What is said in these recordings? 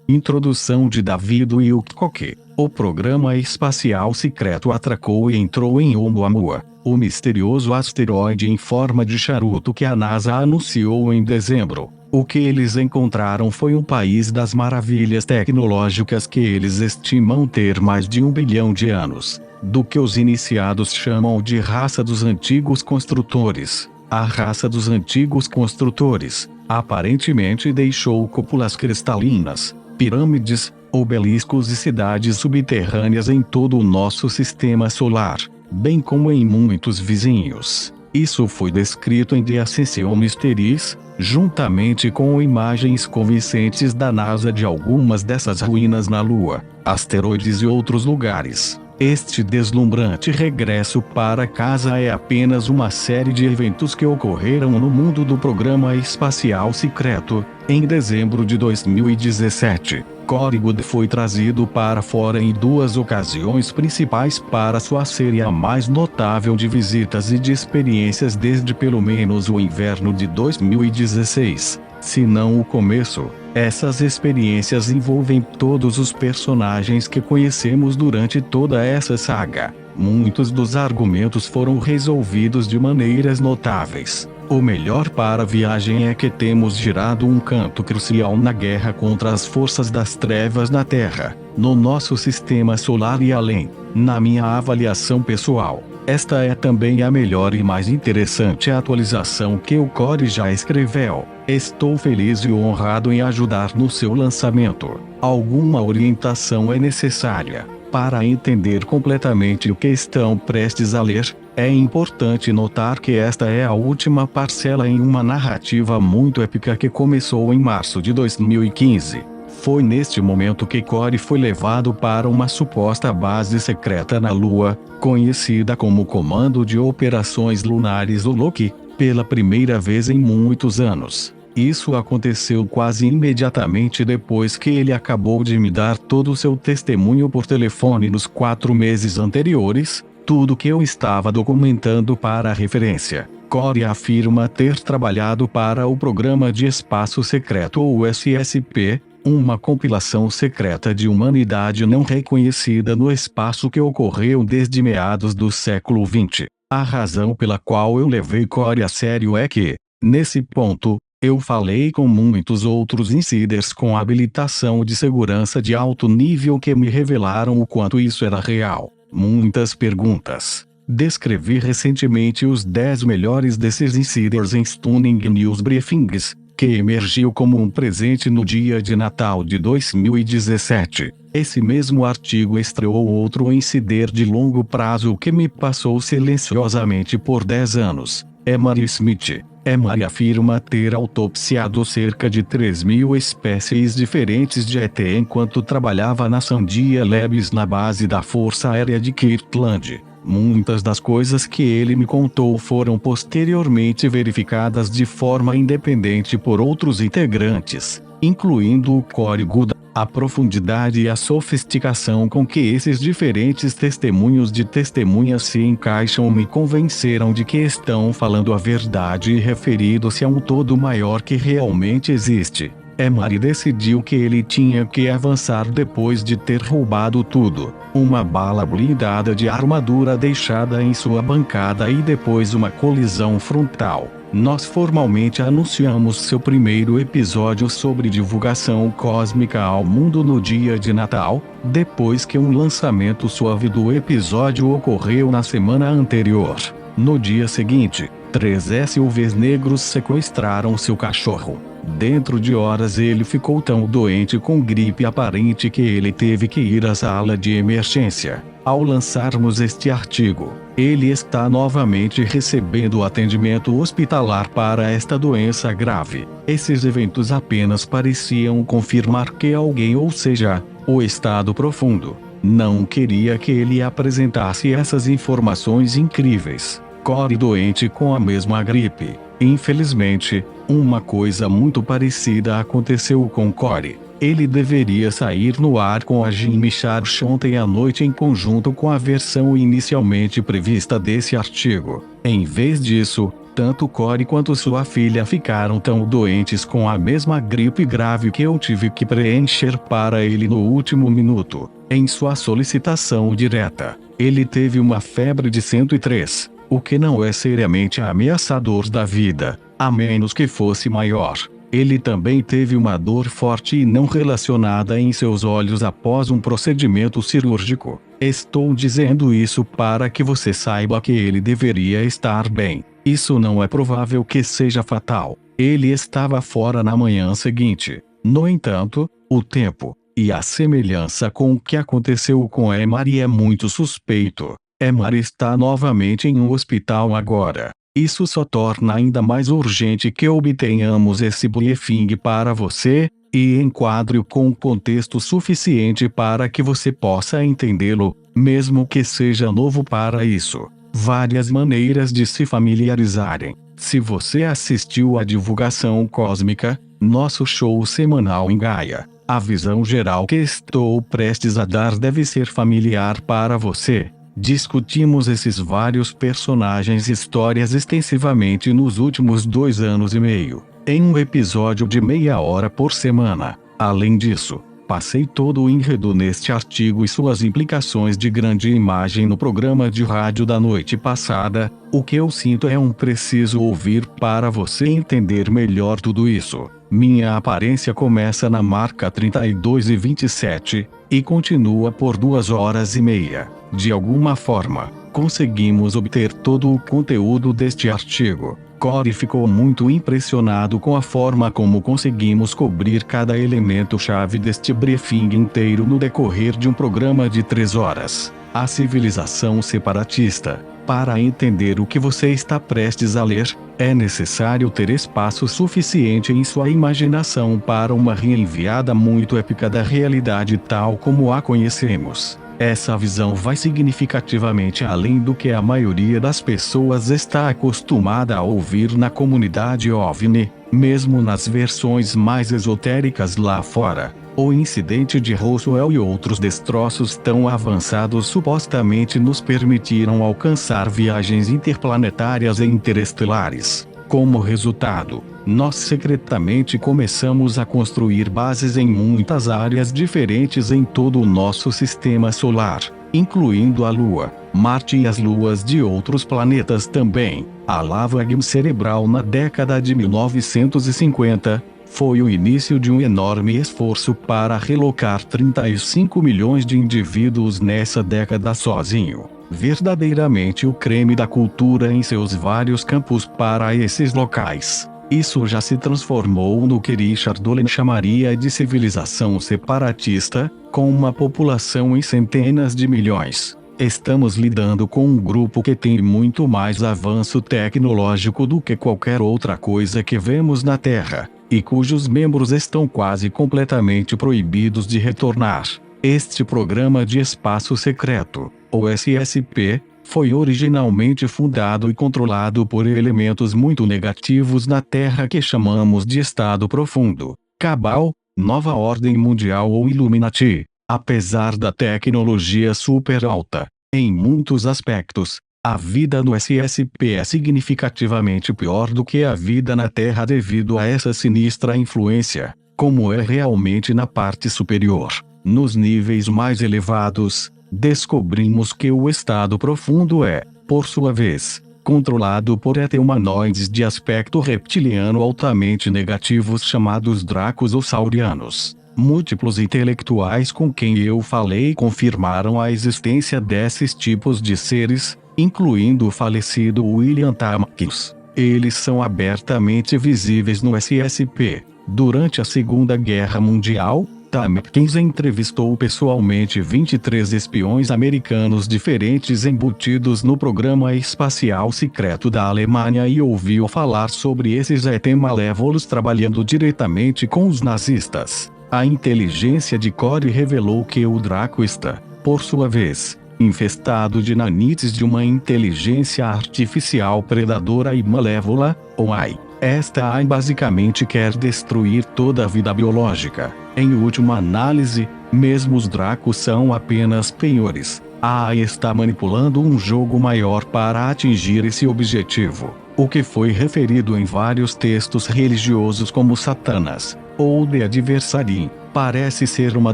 Introdução de David Wilcock. O programa espacial secreto atracou e entrou em Oumuamua, o misterioso asteroide em forma de charuto que a NASA anunciou em dezembro. O que eles encontraram foi um país das maravilhas tecnológicas que eles estimam ter mais de 1 bilhão de anos, do que os iniciados chamam de raça dos antigos construtores. A raça dos antigos construtores, aparentemente deixou cúpulas cristalinas, pirâmides, obeliscos e cidades subterrâneas em todo o nosso sistema solar, bem como em muitos vizinhos. Isso foi descrito em The Ascension Mysteries, juntamente com imagens convincentes da NASA de algumas dessas ruínas na Lua, asteroides e outros lugares. Este deslumbrante regresso para casa é apenas uma série de eventos que ocorreram no mundo do programa espacial secreto. Em dezembro de 2017, Corey Goode foi trazido para fora em 2 ocasiões principais para sua série a mais notável de visitas e de experiências desde pelo menos o inverno de 2016, se não o começo. Essas experiências envolvem todos os personagens que conhecemos durante toda essa saga. Muitos dos argumentos foram resolvidos de maneiras notáveis. O melhor para a viagem é que temos girado um canto crucial na guerra contra as forças das trevas na Terra, no nosso sistema solar e além. Na minha avaliação pessoal, esta é também a melhor e mais interessante atualização que o Corey já escreveu. Estou feliz e honrado em ajudar no seu lançamento. Alguma orientação é necessária para entender completamente o que estão prestes a ler. É importante notar que esta é a última parcela em uma narrativa muito épica que começou em março de 2015. Foi neste momento que Corey foi levado para uma suposta base secreta na Lua, conhecida como Comando de Operações Lunares ou Loki, pela primeira vez em muitos anos. Isso aconteceu quase imediatamente depois que ele acabou de me dar todo o seu testemunho por telefone nos 4 meses anteriores, tudo que eu estava documentando para a referência. Corey afirma ter trabalhado para o Programa de Espaço Secreto ou SSP, uma compilação secreta de humanidade não reconhecida no espaço que ocorreu desde meados do século XX. A razão pela qual eu levei Corey a sério é que, nesse ponto, eu falei com muitos outros insiders com habilitação de segurança de alto nível que me revelaram o quanto isso era real. Muitas perguntas. Descrevi recentemente os 10 melhores desses insiders em Stunning News Briefings, que emergiu como um presente no dia de Natal de 2017. Esse mesmo artigo estreou outro insider de longo prazo que me passou silenciosamente por 10 anos. Emery Smith. Emery afirma ter autopsiado cerca de 3.000 espécies diferentes de ET enquanto trabalhava na Sandia Labs na base da Força Aérea de Kirtland. Muitas das coisas que ele me contou foram posteriormente verificadas de forma independente por outros integrantes, incluindo o Corey Goode. A profundidade e a sofisticação com que esses diferentes testemunhos de testemunhas se encaixam me convenceram de que estão falando a verdade e referindo-se a um todo maior que realmente existe. Emery decidiu que ele tinha que avançar depois de ter roubado tudo. Uma bala blindada de armadura deixada em sua bancada e depois uma colisão frontal. Nós formalmente anunciamos seu primeiro episódio sobre divulgação cósmica ao mundo no dia de Natal, depois que um lançamento suave do episódio ocorreu na semana anterior. No dia seguinte, 3 SUVs negros sequestraram seu cachorro. Dentro de horas ele ficou tão doente com gripe aparente que ele teve que ir à sala de emergência. Ao lançarmos este artigo, ele está novamente recebendo atendimento hospitalar para esta doença grave. Esses eventos apenas pareciam confirmar que alguém, ou seja, o estado profundo, não queria que ele apresentasse essas informações incríveis. Corey doente com a mesma gripe. Infelizmente, uma coisa muito parecida aconteceu com Corey. Ele deveria sair no ar com a Jimmy Charles ontem à noite em conjunto com a versão inicialmente prevista desse artigo. Em vez disso, tanto Corey quanto sua filha ficaram tão doentes com a mesma gripe grave que eu tive que preencher para ele no último minuto. Em sua solicitação direta, ele teve uma febre de 103, o que não é seriamente ameaçador da vida, a menos que fosse maior. Ele também teve uma dor forte e não relacionada em seus olhos após um procedimento cirúrgico. Estou dizendo isso para que você saiba que ele deveria estar bem. Isso não é provável que seja fatal. Ele estava fora na manhã seguinte. No entanto, o tempo e a semelhança com o que aconteceu com Emery é muito suspeito. Emery está novamente em um hospital agora. Isso só torna ainda mais urgente que obtenhamos esse briefing para você, e enquadre-o com um contexto suficiente para que você possa entendê-lo, mesmo que seja novo para isso. Várias maneiras de se familiarizarem. Se você assistiu à divulgação cósmica, nosso show semanal em Gaia, a visão geral que estou prestes a dar deve ser familiar para você. Discutimos esses vários personagens e histórias extensivamente nos últimos 2 anos e meio, em um episódio de meia hora por semana. Além disso, passei todo o enredo neste artigo e suas implicações de grande imagem no programa de rádio da noite passada. O que eu sinto é um preciso ouvir para você entender melhor tudo isso. Minha aparência começa na marca 32:27, e continua por 2 horas e meia. De alguma forma, conseguimos obter todo o conteúdo deste artigo. Corey ficou muito impressionado com a forma como conseguimos cobrir cada elemento-chave deste briefing inteiro no decorrer de um programa de 3 horas. A civilização separatista. Para entender o que você está prestes a ler, é necessário ter espaço suficiente em sua imaginação para uma reenviada muito épica da realidade tal como a conhecemos. Essa visão vai significativamente além do que a maioria das pessoas está acostumada a ouvir na comunidade OVNI, mesmo nas versões mais esotéricas lá fora. O incidente de Roswell e outros destroços tão avançados supostamente nos permitiram alcançar viagens interplanetárias e interestelares. Como resultado, nós secretamente começamos a construir bases em muitas áreas diferentes em todo o nosso sistema solar, incluindo a Lua, Marte e as luas de outros planetas também. A lavagem cerebral na década de 1950 foi o início de um enorme esforço para relocar 35 milhões de indivíduos nessa década sozinho. Verdadeiramente o creme da cultura em seus vários campos para esses locais. Isso já se transformou no que Richard Dolan chamaria de civilização separatista, com uma população em centenas de milhões. Estamos lidando com um grupo que tem muito mais avanço tecnológico do que qualquer outra coisa que vemos na Terra, e cujos membros estão quase completamente proibidos de retornar. Este programa de espaço secreto, o SSP, foi originalmente fundado e controlado por elementos muito negativos na Terra que chamamos de Estado Profundo, Cabal, Nova Ordem Mundial ou Illuminati. Apesar da tecnologia super alta, em muitos aspectos, a vida no SSP é significativamente pior do que a vida na Terra devido a essa sinistra influência, como é realmente na parte superior. Nos níveis mais elevados, descobrimos que o estado profundo é, por sua vez, controlado por humanoides de aspecto reptiliano altamente negativos chamados Dracos ou Saurianos. Múltiplos intelectuais com quem eu falei confirmaram a existência desses tipos de seres, incluindo o falecido William Tompkins. Eles são abertamente visíveis no SSP. Durante a Segunda Guerra Mundial, Tompkins entrevistou pessoalmente 23 espiões americanos diferentes embutidos no programa espacial secreto da Alemanha e ouviu falar sobre esses ET malévolos trabalhando diretamente com os nazistas. A inteligência de Corey revelou que o Draco está, por sua vez, infestado de nanites de uma inteligência artificial predadora e malévola, ou AI. Esta AI basicamente quer destruir toda a vida biológica. Em última análise, mesmo os Dracos são apenas penhores. A AI está manipulando um jogo maior para atingir esse objetivo, o que foi referido em vários textos religiosos como Satanas, ou The Adversary. Parece ser uma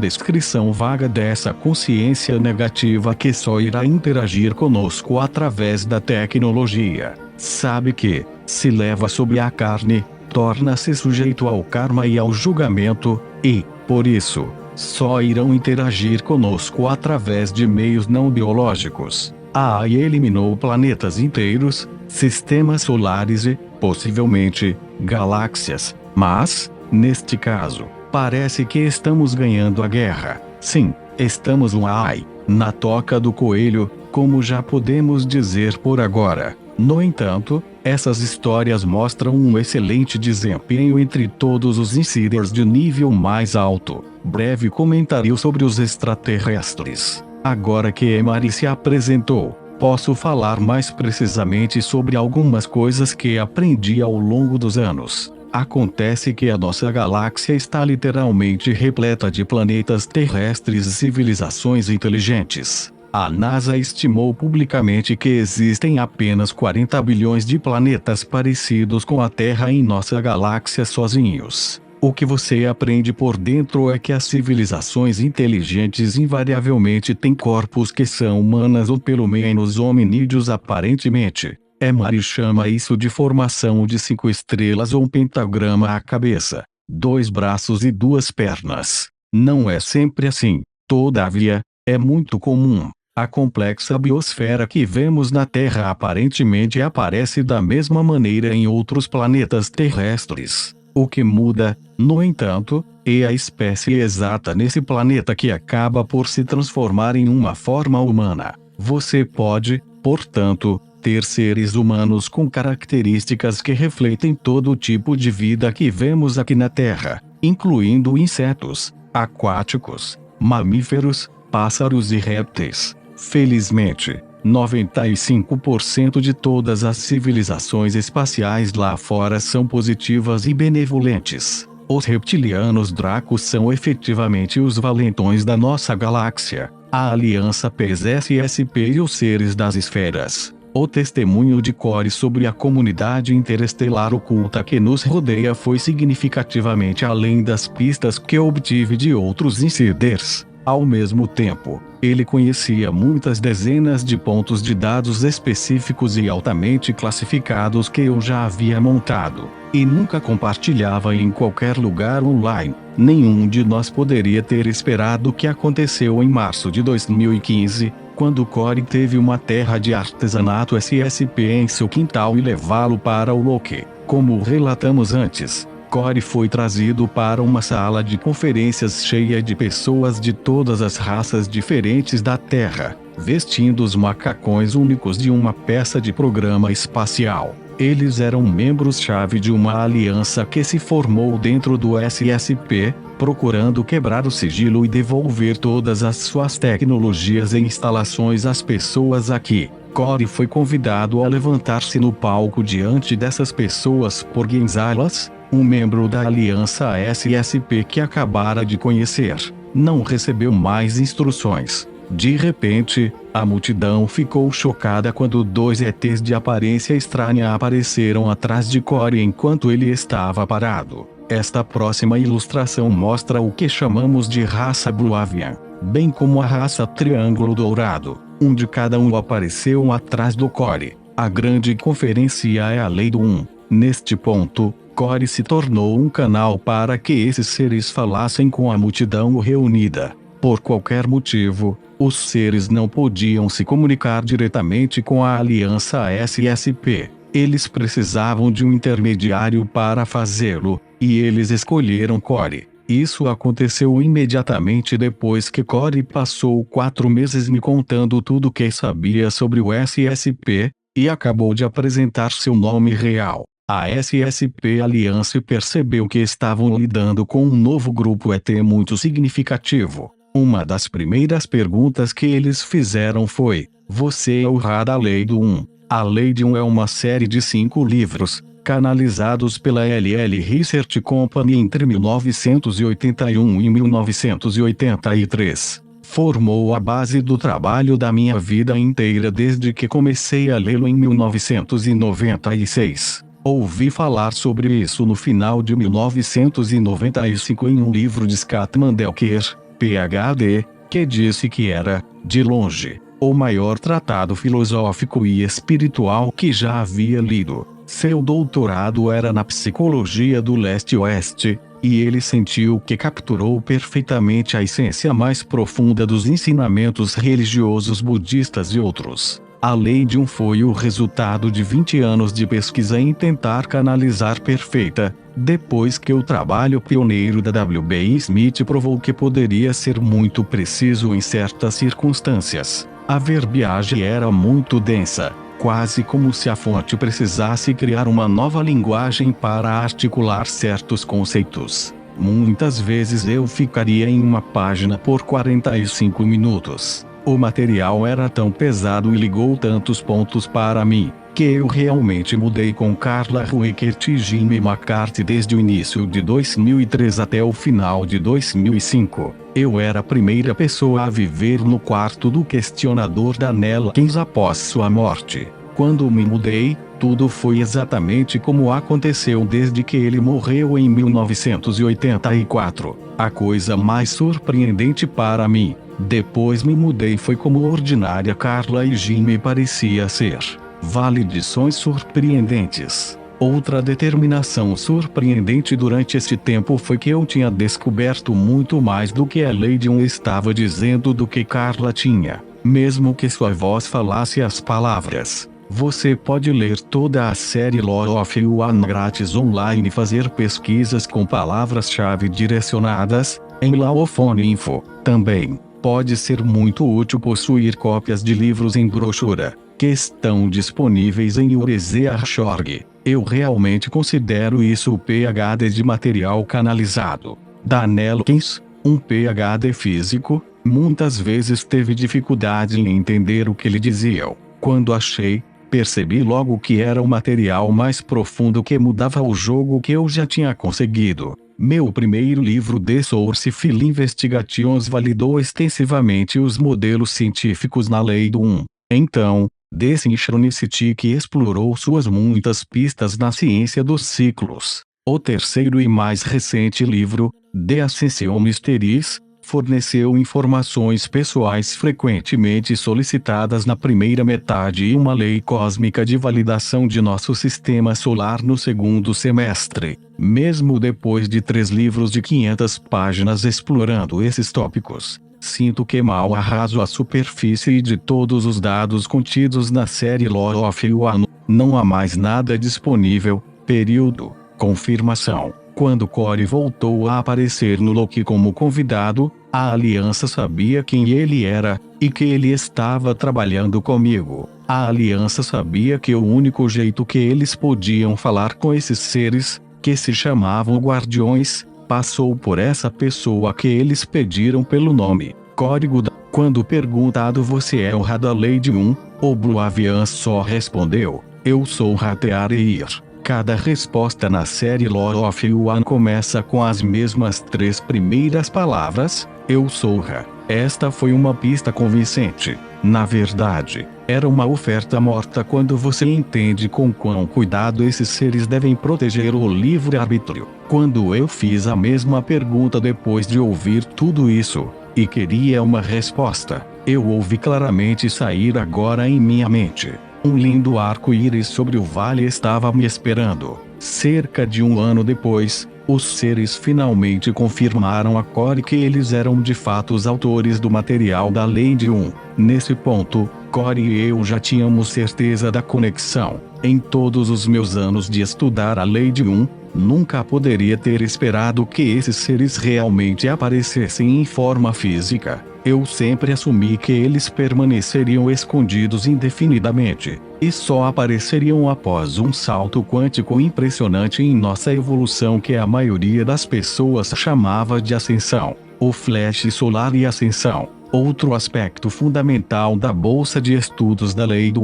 descrição vaga dessa consciência negativa que só irá interagir conosco através da tecnologia. Sabe que, se leva sobre a carne, torna-se sujeito ao karma e ao julgamento, e, por isso, só irão interagir conosco através de meios não biológicos. A AI eliminou planetas inteiros, sistemas solares e, possivelmente, galáxias, mas, neste caso, parece que estamos ganhando a guerra. Sim, estamos na toca do coelho, como já podemos dizer por agora. No entanto, essas histórias mostram um excelente desempenho entre todos os insiders de nível mais alto. Breve comentário sobre os extraterrestres. Agora que Emari se apresentou, posso falar mais precisamente sobre algumas coisas que aprendi ao longo dos anos. Acontece que a nossa galáxia está literalmente repleta de planetas terrestres e civilizações inteligentes. A NASA estimou publicamente que existem apenas 40 bilhões de planetas parecidos com a Terra em nossa galáxia sozinhos. O que você aprende por dentro é que as civilizações inteligentes invariavelmente têm corpos que são humanas ou pelo menos hominídeos aparentemente. Emari chama isso de formação de 5 estrelas ou um pentagrama à cabeça, 2 braços e 2 pernas. Não é sempre assim, todavia, é muito comum. A complexa biosfera que vemos na Terra aparentemente aparece da mesma maneira em outros planetas terrestres. O que muda, no entanto, é a espécie exata nesse planeta que acaba por se transformar em uma forma humana. Você pode, portanto, ter seres humanos com características que refletem todo o tipo de vida que vemos aqui na Terra, incluindo insetos, aquáticos, mamíferos, pássaros e répteis. Felizmente, 95% de todas as civilizações espaciais lá fora são positivas e benevolentes. Os reptilianos Dracos são efetivamente os valentões da nossa galáxia, a Aliança PES-SSP e os seres das esferas. O testemunho de Corey sobre a comunidade interestelar oculta que nos rodeia foi significativamente além das pistas que obtive de outros insiders. Ao mesmo tempo, ele conhecia muitas dezenas de pontos de dados específicos e altamente classificados que eu já havia montado, e nunca compartilhava em qualquer lugar online. Nenhum de nós poderia ter esperado o que aconteceu em março de 2015, quando Corey teve uma terra de artesanato SSP em seu quintal e levá-lo para o Loki. Como relatamos antes, Corey foi trazido para uma sala de conferências cheia de pessoas de todas as raças diferentes da Terra, vestindo os macacões únicos de uma peça de programa espacial. Eles eram membros-chave de uma aliança que se formou dentro do SSP, procurando quebrar o sigilo e devolver todas as suas tecnologias e instalações às pessoas aqui. Corey foi convidado a levantar-se no palco diante dessas pessoas por Gonzalez, um membro da aliança SSP que acabara de conhecer. Não recebeu mais instruções. De repente, a multidão ficou chocada quando 2 ETs de aparência estranha apareceram atrás de Corey enquanto ele estava parado. Esta próxima ilustração mostra o que chamamos de raça Blue Avian, bem como a raça Triângulo Dourado. Um de cada um apareceu atrás do Corey. A grande conferência é a lei do 1. Neste ponto, Corey se tornou um canal para que esses seres falassem com a multidão reunida. Por qualquer motivo, os seres não podiam se comunicar diretamente com a aliança SSP. Eles precisavam de um intermediário para fazê-lo, e eles escolheram Corey. Isso aconteceu imediatamente depois que Corey passou 4 meses me contando tudo o que sabia sobre o SSP, e acabou de apresentar seu nome real. A SSP Aliança percebeu que estavam lidando com um novo grupo ET muito significativo. Uma das primeiras perguntas que eles fizeram foi: você é o Ra da Lei do 1? A Lei de 1 é uma série de 5 livros, canalizados pela LL Research Company entre 1981 e 1983. Formou a base do trabalho da minha vida inteira desde que comecei a lê-lo em 1996. Ouvi falar sobre isso no final de 1995 em um livro de Scott Mandelker, Ph.D., que disse que era, de longe, o maior tratado filosófico e espiritual que já havia lido. Seu doutorado era na psicologia do leste-oeste, e ele sentiu que capturou perfeitamente a essência mais profunda dos ensinamentos religiosos budistas e outros. A Lei de foi o resultado de 20 anos de pesquisa em tentar canalizar perfeita, depois que o trabalho pioneiro da W.B. Smith provou que poderia ser muito preciso em certas circunstâncias. A verbiagem era muito densa, quase como se a fonte precisasse criar uma nova linguagem para articular certos conceitos. Muitas vezes eu ficaria em uma página por 45 minutos. O material era tão pesado e ligou tantos pontos para mim, que eu realmente mudei com Carla Rueckert e Jimmy McCarthy desde o início de 2003 até o final de 2005. Eu era a primeira pessoa a viver no quarto do questionador da Nell Keynes após sua morte. Quando me mudei, tudo foi exatamente como aconteceu desde que ele morreu em 1984. A coisa mais surpreendente para mim, depois me mudei, foi como ordinária Carla e Jimmy parecia ser. Validações surpreendentes. Outra determinação surpreendente durante este tempo foi que eu tinha descoberto muito mais do que a Lady estava dizendo do que Carla tinha, mesmo que sua voz falasse as palavras. Você pode ler toda a série Law of One grátis online e fazer pesquisas com palavras-chave direcionadas, em Law of One Info. Também pode ser muito útil possuir cópias de livros em brochura, que estão disponíveis em Ureze.org. Eu realmente considero isso o PhD de material canalizado. Daniel Keynes, um PhD físico, muitas vezes teve dificuldade em entender o que lhe diziam. Quando percebi logo que era o material mais profundo que mudava o jogo que eu já tinha conseguido. Meu primeiro livro The Source Field Investigations validou extensivamente os modelos científicos na lei do Então, The Synchronicity, que explorou suas muitas pistas na ciência dos ciclos. O terceiro e mais recente livro, The Ascension Mysteries, forneceu informações pessoais frequentemente solicitadas na primeira metade e uma lei cósmica de validação de nosso sistema solar no segundo semestre. Mesmo depois de 3 livros de 500 páginas explorando esses tópicos, sinto que mal arraso a superfície de todos os dados contidos na série Law of One. Não há mais nada disponível. Confirmação. Quando Corey voltou a aparecer no Loki como convidado, a Aliança sabia quem ele era, e que ele estava trabalhando comigo. A Aliança sabia que o único jeito que eles podiam falar com esses seres, que se chamavam Guardiões, passou por essa pessoa que eles pediram pelo nome, Código da... Quando perguntado você é o da Lady o Blue Avian só respondeu, eu sou Rateareir. Cada resposta na série Law of One começa com as mesmas 3 primeiras palavras, eu sou Ra. Esta foi uma pista convincente. Na verdade, era uma oferta morta quando você entende com quão cuidado esses seres devem proteger o livre-arbítrio. Quando eu fiz a mesma pergunta depois de ouvir tudo isso, e queria uma resposta, eu ouvi claramente sair agora em minha mente. Um lindo arco-íris sobre o vale estava me esperando. Cerca de 1 ano depois, os seres finalmente confirmaram a Corey que eles eram de fato os autores do material da Lady 1. Nesse ponto, Corey e eu já tínhamos certeza da conexão. Em todos os meus anos de estudar a Lady 1, nunca poderia ter esperado que esses seres realmente aparecessem em forma física. Eu sempre assumi que eles permaneceriam escondidos indefinidamente, e só apareceriam após um salto quântico impressionante em nossa evolução que a maioria das pessoas chamava de ascensão, o flash solar e ascensão. Outro aspecto fundamental da bolsa de estudos da Lei do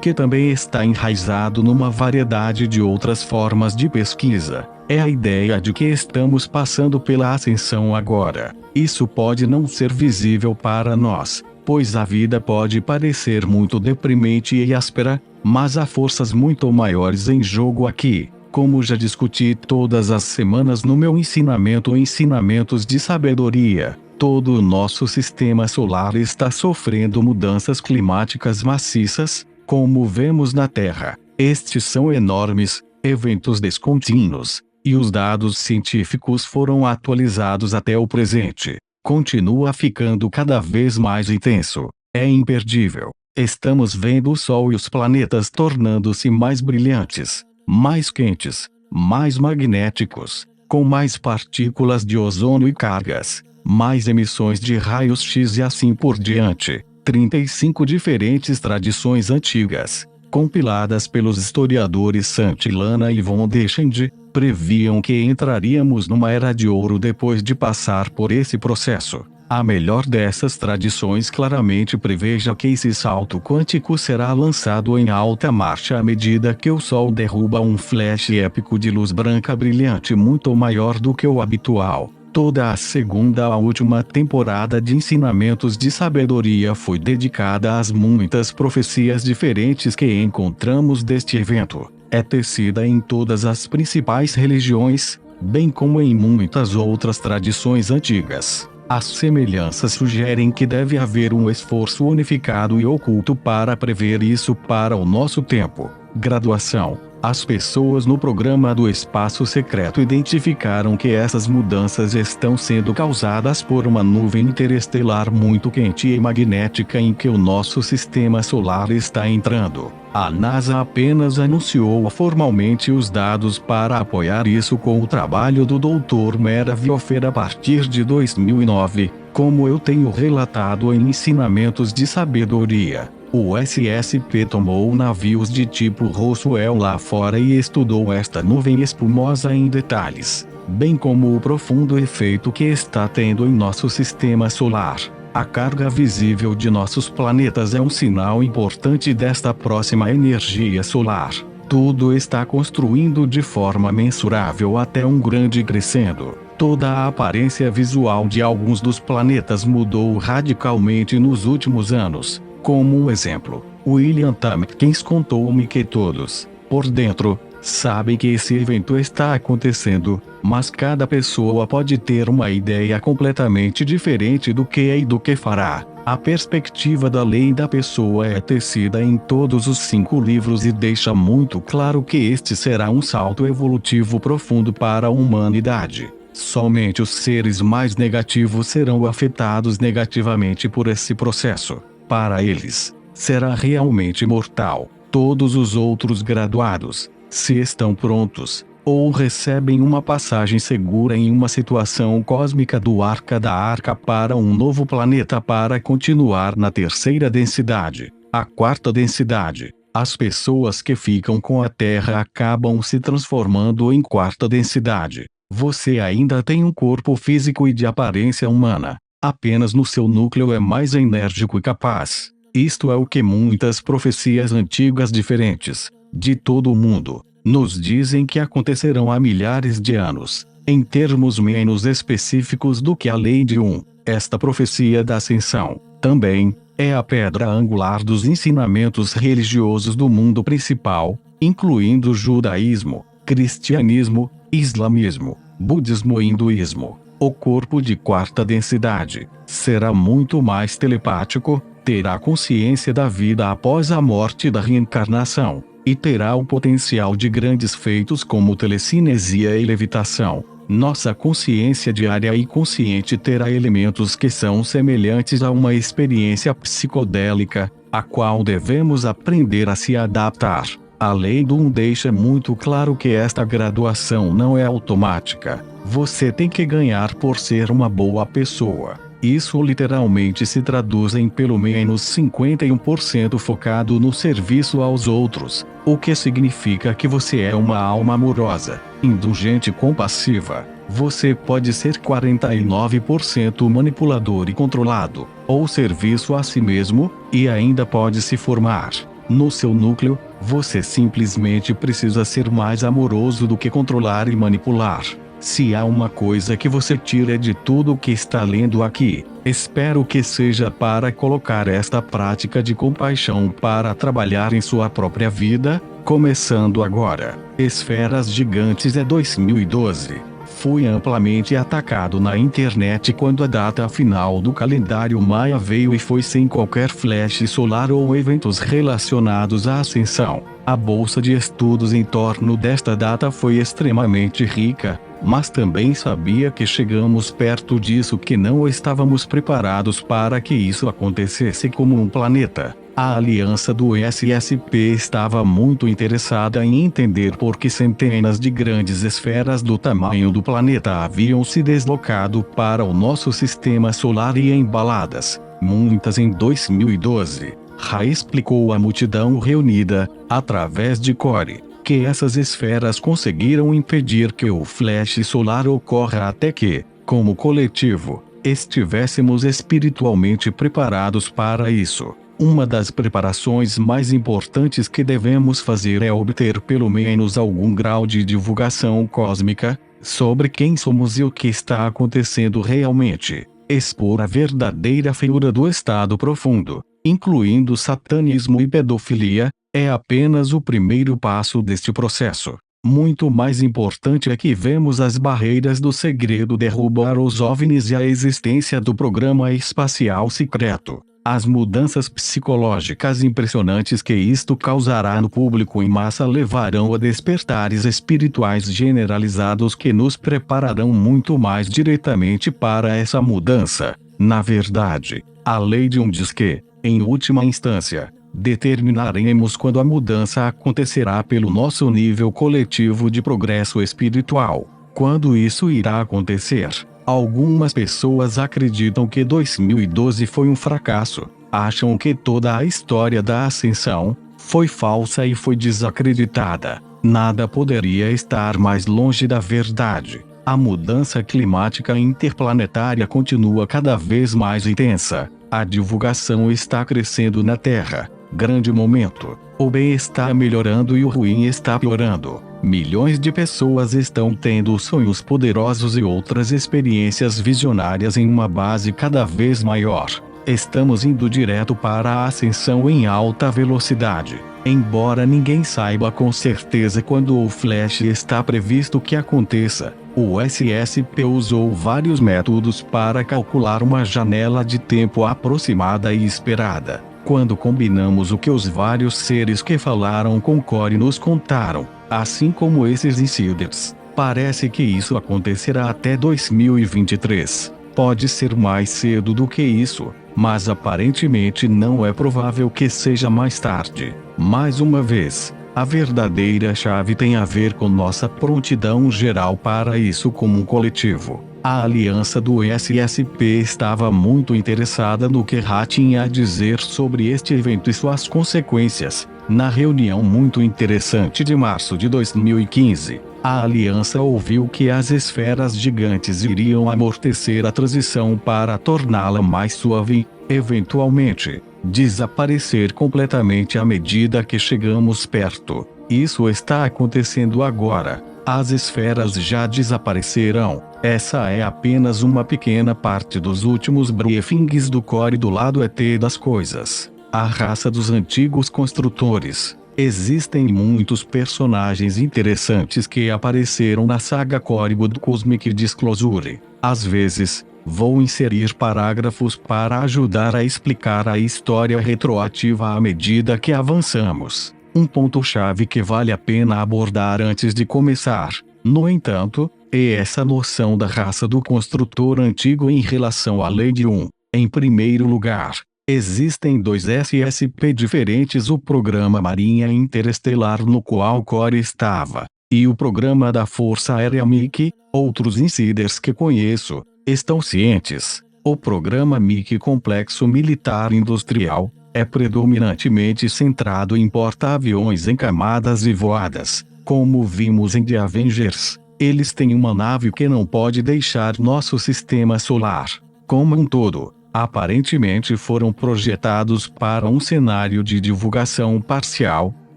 que também está enraizado numa variedade de outras formas de pesquisa, é a ideia de que estamos passando pela ascensão agora. Isso pode não ser visível para nós, pois a vida pode parecer muito deprimente e áspera, mas há forças muito maiores em jogo aqui. Como já discuti todas as semanas no meu Ensinamentos de Sabedoria, todo o nosso sistema solar está sofrendo mudanças climáticas maciças, como vemos na Terra. Estes são enormes, eventos descontínuos, e os dados científicos foram atualizados até o presente. Continua ficando cada vez mais intenso. É imperdível. Estamos vendo o Sol e os planetas tornando-se mais brilhantes, mais quentes, mais magnéticos, com mais partículas de ozônio e cargas, mais emissões de raios X e assim por diante. 35 diferentes tradições antigas, compiladas pelos historiadores Santillana e von Deschendy, previam que entraríamos numa era de ouro depois de passar por esse processo. A melhor dessas tradições claramente preveja que esse salto quântico será lançado em alta marcha à medida que o Sol derruba um flash épico de luz branca brilhante muito maior do que o habitual. Toda a segunda à última temporada de Ensinamentos de Sabedoria foi dedicada às muitas profecias diferentes que encontramos deste evento. É tecida em todas as principais religiões, bem como em muitas outras tradições antigas. As semelhanças sugerem que deve haver um esforço unificado e oculto para prever isso para o nosso tempo. Graduação. As pessoas no programa do Espaço Secreto identificaram que essas mudanças estão sendo causadas por uma nuvem interestelar muito quente e magnética em que o nosso sistema solar está entrando. A NASA apenas anunciou formalmente os dados para apoiar isso com o trabalho do Dr. Merav Ofer a partir de 2009, como eu tenho relatado em Ensinamentos de Sabedoria. O SSP tomou navios de tipo Roswell lá fora e estudou esta nuvem espumosa em detalhes, bem como o profundo efeito que está tendo em nosso sistema solar. A carga visível de nossos planetas é um sinal importante desta próxima energia solar. Tudo está construindo de forma mensurável até um grande crescendo. Toda a aparência visual de alguns dos planetas mudou radicalmente nos últimos anos. Como um exemplo, William Tompkins contou-me que todos, por dentro, sabem que esse evento está acontecendo, mas cada pessoa pode ter uma ideia completamente diferente do que é e do que fará. A perspectiva da lei da pessoa é tecida em todos os 5 livros e deixa muito claro que este será um salto evolutivo profundo para a humanidade. Somente os seres mais negativos serão afetados negativamente por esse processo. Para eles, será realmente mortal. Todos os outros graduados, se estão prontos, ou recebem uma passagem segura em uma situação cósmica do Arca da Arca para um novo planeta para continuar na terceira densidade, a quarta densidade. As pessoas que ficam com a Terra acabam se transformando em quarta densidade. Você ainda tem um corpo físico e de aparência humana. Apenas no seu núcleo é mais enérgico e capaz. Isto é o que muitas profecias antigas diferentes, de todo o mundo, nos dizem que acontecerão há milhares de anos, em termos menos específicos do que a lei de Esta profecia da ascensão, também, é a pedra angular dos ensinamentos religiosos do mundo principal, incluindo judaísmo, cristianismo, islamismo, budismo e hinduísmo. O corpo de quarta densidade será muito mais telepático, terá consciência da vida após a morte e da reencarnação, e terá o potencial de grandes feitos como telecinesia e levitação. Nossa consciência diária e consciente terá elementos que são semelhantes a uma experiência psicodélica, a qual devemos aprender a se adaptar. A lei do deixa muito claro que esta graduação não é automática. Você tem que ganhar por ser uma boa pessoa. Isso literalmente se traduz em pelo menos 51% focado no serviço aos outros, o que significa que você é uma alma amorosa, indulgente e compassiva. Você pode ser 49% manipulador e controlado, ou serviço a si mesmo, e ainda pode se formar. No seu núcleo, você simplesmente precisa ser mais amoroso do que controlar e manipular. Se há uma coisa que você tira de tudo o que está lendo aqui, espero que seja para colocar esta prática de compaixão para trabalhar em sua própria vida, começando agora. Esferas Gigantes é 2012. Fui amplamente atacado na internet quando a data final do calendário maia veio e foi sem qualquer flash solar ou eventos relacionados à ascensão. A bolsa de estudos em torno desta data foi extremamente rica, mas também sabia que chegamos perto disso, que não estávamos preparados para que isso acontecesse como um planeta. A aliança do SSP estava muito interessada em entender por que centenas de grandes esferas do tamanho do planeta haviam se deslocado para o nosso sistema solar e embaladas, muitas em 2012. Ra explicou à multidão reunida, através de Core, que essas esferas conseguiram impedir que o flash solar ocorra até que, como coletivo, estivéssemos espiritualmente preparados para isso. Uma das preparações mais importantes que devemos fazer é obter pelo menos algum grau de divulgação cósmica sobre quem somos e o que está acontecendo realmente. Expor a verdadeira feiura do estado profundo, incluindo satanismo e pedofilia, é apenas o primeiro passo deste processo. Muito mais importante é que vemos as barreiras do segredo derrubar os OVNIs e a existência do programa espacial secreto. As mudanças psicológicas impressionantes que isto causará no público em massa levarão a despertares espirituais generalizados que nos prepararão muito mais diretamente para essa mudança. Na verdade, a lei de diz que, em última instância, determinaremos quando a mudança acontecerá pelo nosso nível coletivo de progresso espiritual. Quando isso irá acontecer? Algumas pessoas acreditam que 2012 foi um fracasso, acham que toda a história da ascensão foi falsa e foi desacreditada. Nada poderia estar mais longe da verdade. A mudança climática interplanetária continua cada vez mais intensa. A divulgação está crescendo na Terra. Grande momento. O bem está melhorando e o ruim está piorando. Milhões de pessoas estão tendo sonhos poderosos e outras experiências visionárias em uma base cada vez maior. Estamos indo direto para a ascensão em alta velocidade. Embora ninguém saiba com certeza quando o flash está previsto que aconteça, o SSP usou vários métodos para calcular uma janela de tempo aproximada e esperada. Quando combinamos o que os vários seres que falaram com Core nos contaram, assim como esses insiders, parece que isso acontecerá até 2023. Pode ser mais cedo do que isso, mas aparentemente não é provável que seja mais tarde. Mais uma vez, a verdadeira chave tem a ver com nossa prontidão geral para isso como um coletivo. A aliança do SSP estava muito interessada no que Ra tinha a dizer sobre este evento e suas consequências. Na reunião muito interessante de março de 2015, a aliança ouviu que as esferas gigantes iriam amortecer a transição para torná-la mais suave e, eventualmente, desaparecer completamente à medida que chegamos perto. Isso está acontecendo agora. As esferas já desaparecerão. Essa é apenas uma pequena parte dos últimos briefings do Core do lado ET das coisas. A raça dos antigos construtores. Existem muitos personagens interessantes que apareceram na saga Core do Cosmic Disclosure. Às vezes, vou inserir parágrafos para ajudar a explicar a história retroativa à medida que avançamos. Um ponto-chave que vale a pena abordar antes de começar, no entanto, é essa noção da raça do construtor antigo em relação à lei de 1. Em primeiro lugar, existem dois SSP diferentes: o programa Marinha Interestelar no qual Core estava, e o programa da Força Aérea MIC. Outros insiders que conheço estão cientes. O programa MIC Complexo Militar Industrial é predominantemente centrado em porta-aviões em camadas e voadas, como vimos em The Avengers. Eles têm uma nave que não pode deixar nosso sistema solar. Como um todo, aparentemente foram projetados para um cenário de divulgação parcial,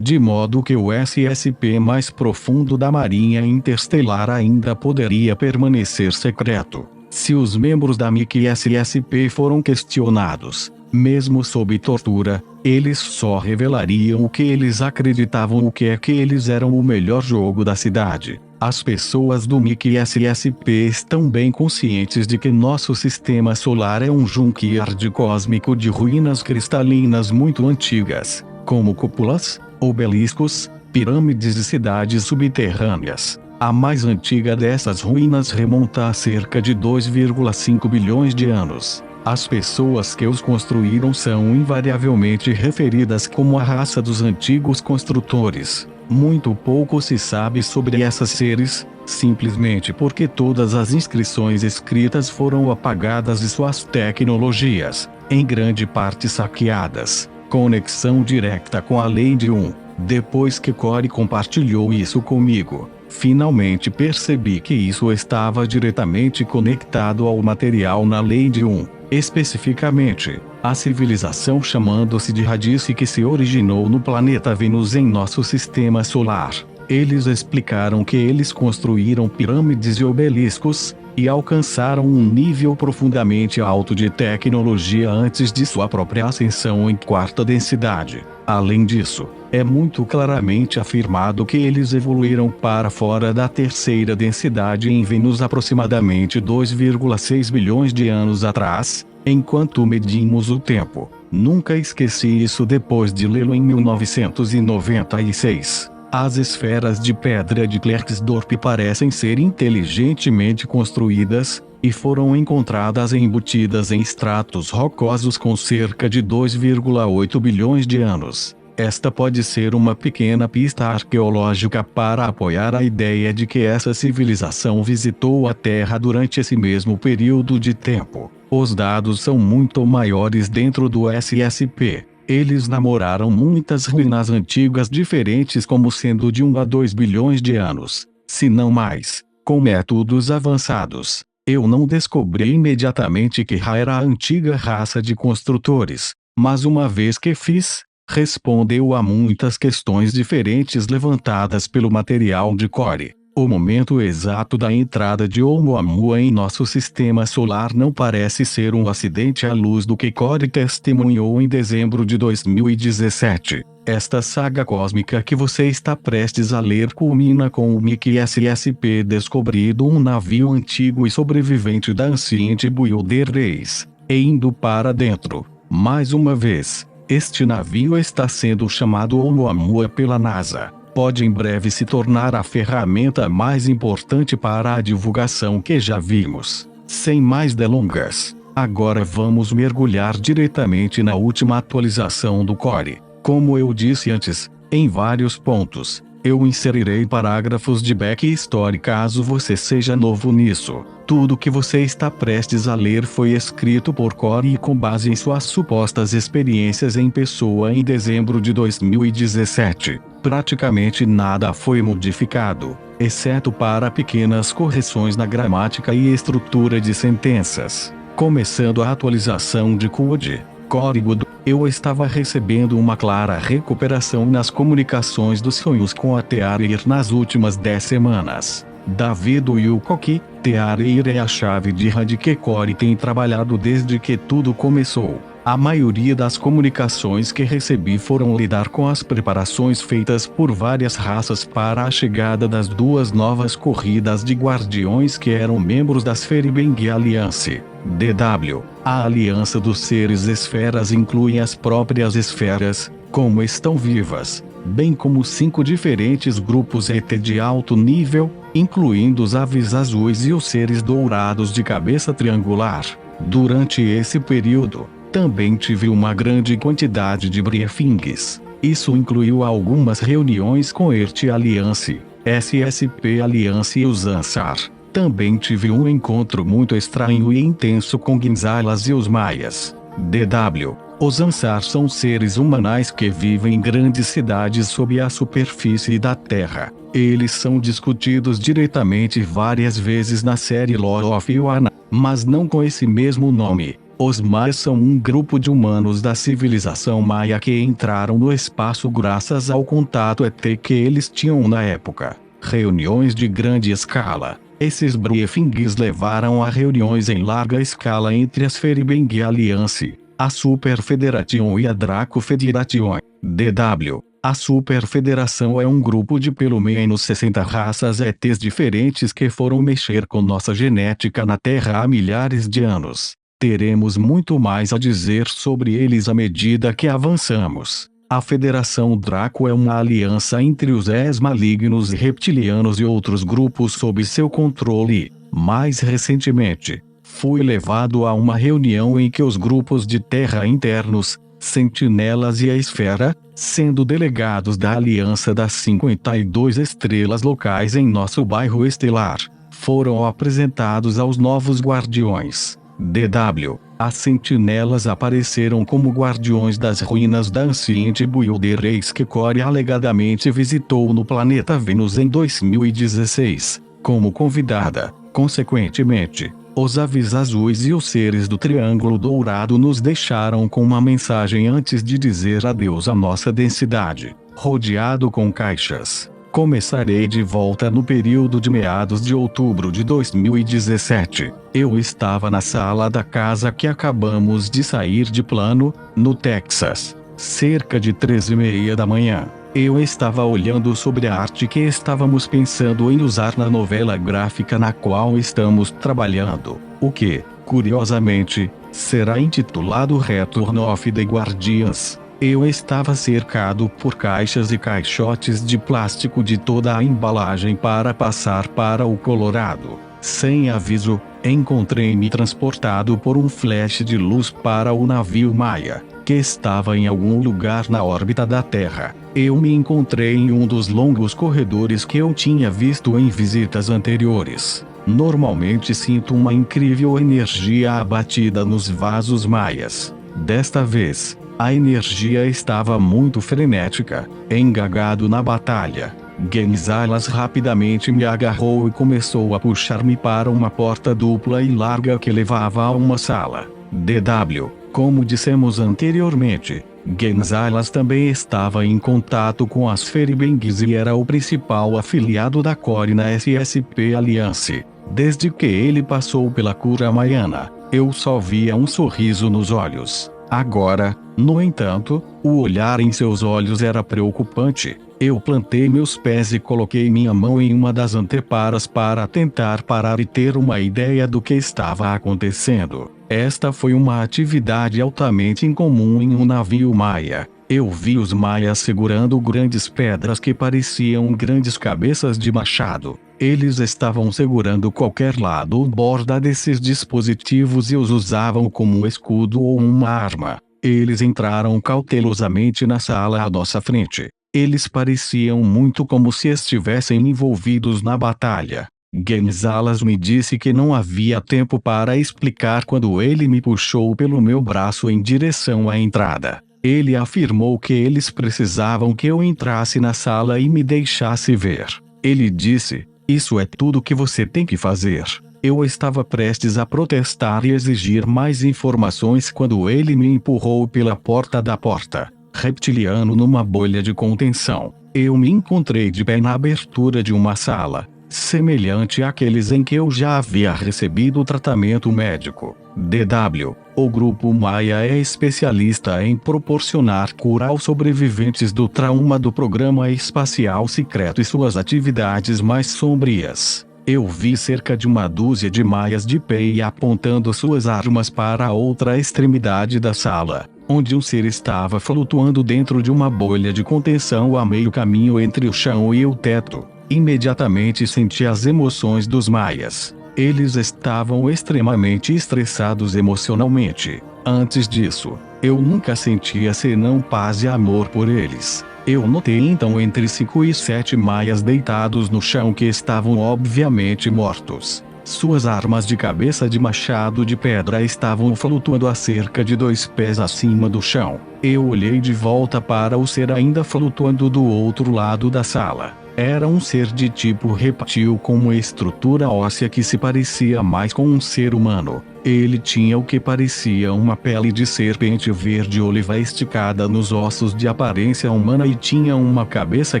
de modo que o SSP mais profundo da Marinha Interestelar ainda poderia permanecer secreto. Se os membros da MIC SSP foram questionados, mesmo sob tortura, eles só revelariam o que eles acreditavam, o que é que eles eram o melhor jogo da cidade. As pessoas do MIC SSP estão bem conscientes de que nosso sistema solar é um junkyard cósmico de ruínas cristalinas muito antigas, como cúpulas, obeliscos, pirâmides e cidades subterrâneas. A mais antiga dessas ruínas remonta a cerca de 2,5 bilhões de anos. As pessoas que os construíram são invariavelmente referidas como a raça dos antigos construtores. Muito pouco se sabe sobre esses seres, simplesmente porque todas as inscrições escritas foram apagadas e suas tecnologias, em grande parte saqueadas. Conexão direta com a Lei 1. Depois que Corey compartilhou isso comigo, finalmente percebi que isso estava diretamente conectado ao material na Lei 1. Especificamente, a civilização chamando-se de Radice que se originou no planeta Vênus em nosso sistema solar. Eles explicaram que eles construíram pirâmides e obeliscos, e alcançaram um nível profundamente alto de tecnologia antes de sua própria ascensão em quarta densidade. Além disso, é muito claramente afirmado que eles evoluíram para fora da terceira densidade em Vênus aproximadamente 2,6 bilhões de anos atrás, enquanto medimos o tempo. Nunca esqueci isso depois de lê-lo em 1996. As esferas de pedra de Klerksdorp parecem ser inteligentemente construídas, e foram encontradas embutidas em estratos rocosos com cerca de 2,8 bilhões de anos. Esta pode ser uma pequena pista arqueológica para apoiar a ideia de que essa civilização visitou a Terra durante esse mesmo período de tempo. Os dados são muito maiores dentro do SSP. Eles namoraram muitas ruínas antigas diferentes como sendo de 1 a 2 bilhões de anos, se não mais, com métodos avançados. Eu não descobri imediatamente que Ra era a antiga raça de construtores, mas uma vez que fiz, respondeu a muitas questões diferentes levantadas pelo material de Corey. O momento exato da entrada de Oumuamua em nosso sistema solar não parece ser um acidente à luz do que Corey testemunhou em dezembro de 2017. Esta saga cósmica que você está prestes a ler culmina com o MIC SSP descobrindo um navio antigo e sobrevivente da Ancient Builder Race, e indo para dentro. Mais uma vez, este navio está sendo chamado Oumuamua pela NASA. Pode em breve se tornar a ferramenta mais importante para a divulgação que já vimos. Sem mais delongas, agora vamos mergulhar diretamente na última atualização do Corey. Como eu disse antes, em vários pontos, eu inserirei parágrafos de backstory caso você seja novo nisso. Tudo que você está prestes a ler foi escrito por Corey com base em suas supostas experiências em pessoa em dezembro de 2017. Praticamente nada foi modificado, exceto para pequenas correções na gramática e estrutura de sentenças. Começando a atualização de código, eu estava recebendo uma clara recuperação nas comunicações dos sonhos com a Tearir nas últimas 10 semanas. David Wilcock, Tearir é a chave de rádio que Corey tem trabalhado desde que tudo começou. A maioria das comunicações que recebi foram lidar com as preparações feitas por várias raças para a chegada das duas novas corridas de guardiões que eram membros da Sferibeng Alliance, DW. A Aliança dos Seres Esferas inclui as próprias esferas, como estão vivas, bem como 5 diferentes grupos ET de alto nível, incluindo os aves azuis e os seres dourados de cabeça triangular. Durante esse período, também tive uma grande quantidade de briefings. Isso incluiu algumas reuniões com Earth Alliance, SSP Alliance e os Ansar. Também tive um encontro muito estranho e intenso com Ginzalas e os Maias. DW. Os Ansar são seres humanais que vivem em grandes cidades sob a superfície da Terra. Eles são discutidos diretamente várias vezes na série Law of Yuana, mas não com esse mesmo nome. Os maias são um grupo de humanos da civilização maia que entraram no espaço graças ao contato ET que eles tinham na época. Reuniões de grande escala. Esses briefings levaram a reuniões em larga escala entre as Feribeng Alliance, a Super Federation e a Draco Federation. DW. A Super Federação é um grupo de pelo menos 60 raças ETs diferentes que foram mexer com nossa genética na Terra há milhares de anos. Teremos muito mais a dizer sobre eles à medida que avançamos. A Federação Draco é uma aliança entre os malignos e reptilianos e outros grupos sob seu controle. Mais recentemente, fui levado a uma reunião em que os grupos de Terra internos, Sentinelas e a Esfera, sendo delegados da Aliança das 52 estrelas locais em nosso bairro estelar, foram apresentados aos novos guardiões. DW. As sentinelas apareceram como guardiões das ruínas da Ancient Builder Race que Core alegadamente visitou no planeta Vênus em 2016, como convidada. Consequentemente, os aves azuis e os seres do Triângulo Dourado nos deixaram com uma mensagem antes de dizer adeus à nossa densidade, rodeado com caixas. Começarei de volta no período de meados de outubro de 2017. Eu estava na sala da casa que acabamos de sair de Plano, no Texas. Cerca de 13h30 da manhã. Eu estava olhando sobre a arte que estávamos pensando em usar na novela gráfica na qual estamos trabalhando. O que, curiosamente, será intitulado Return of the Guardians. Eu estava cercado por caixas e caixotes de plástico de toda a embalagem para passar para o Colorado. Sem aviso, encontrei-me transportado por um flash de luz para o navio Maia, que estava em algum lugar na órbita da Terra. Eu me encontrei em um dos longos corredores que eu tinha visto em visitas anteriores. Normalmente sinto uma incrível energia abatida nos vasos maias. Desta vez, a energia estava muito frenética, engagado na batalha. Gonzalez rapidamente me agarrou e começou a puxar-me para uma porta dupla e larga que levava a uma sala. DW. Como dissemos anteriormente, Gonzalez também estava em contato com as Feribengs e era o principal afiliado da Core na SSP Alliance. Desde que ele passou pela cura maiana, eu só via um sorriso nos olhos. Agora, no entanto, o olhar em seus olhos era preocupante. Eu plantei meus pés e coloquei minha mão em uma das anteparas para tentar parar e ter uma ideia do que estava acontecendo. Esta foi uma atividade altamente incomum em um navio maia. Eu vi os maias segurando grandes pedras que pareciam grandes cabeças de machado. Eles estavam segurando qualquer lado ou borda desses dispositivos e os usavam como um escudo ou uma arma. Eles entraram cautelosamente na sala à nossa frente. Eles pareciam muito como se estivessem envolvidos na batalha. Gonzalez me disse que não havia tempo para explicar quando ele me puxou pelo meu braço em direção à entrada. Ele afirmou que eles precisavam que eu entrasse na sala e me deixasse ver. Ele disse: "Isso é tudo que você tem que fazer." Eu estava prestes a protestar e exigir mais informações quando ele me empurrou pela porta da porta. Reptiliano numa bolha de contenção. Eu me encontrei de pé na abertura de uma sala, semelhante àqueles em que eu já havia recebido tratamento médico. DW. O grupo Maia é especialista em proporcionar cura aos sobreviventes do trauma do programa espacial secreto e suas atividades mais sombrias. Eu vi cerca de uma dúzia de maias de pé e apontando suas armas para a outra extremidade da sala, onde um ser estava flutuando dentro de uma bolha de contenção a meio caminho entre o chão e o teto. Imediatamente senti as emoções dos maias. Eles estavam extremamente estressados emocionalmente. Antes disso, eu nunca sentia senão paz e amor por eles. Eu notei então entre 5 e 7 maias deitados no chão que estavam obviamente mortos. Suas armas de cabeça de machado de pedra estavam flutuando a cerca de 2 pés acima do chão. Eu olhei de volta para o ser ainda flutuando do outro lado da sala. Era um ser de tipo réptil com uma estrutura óssea que se parecia mais com um ser humano. Ele tinha o que parecia uma pele de serpente verde-oliva esticada nos ossos de aparência humana e tinha uma cabeça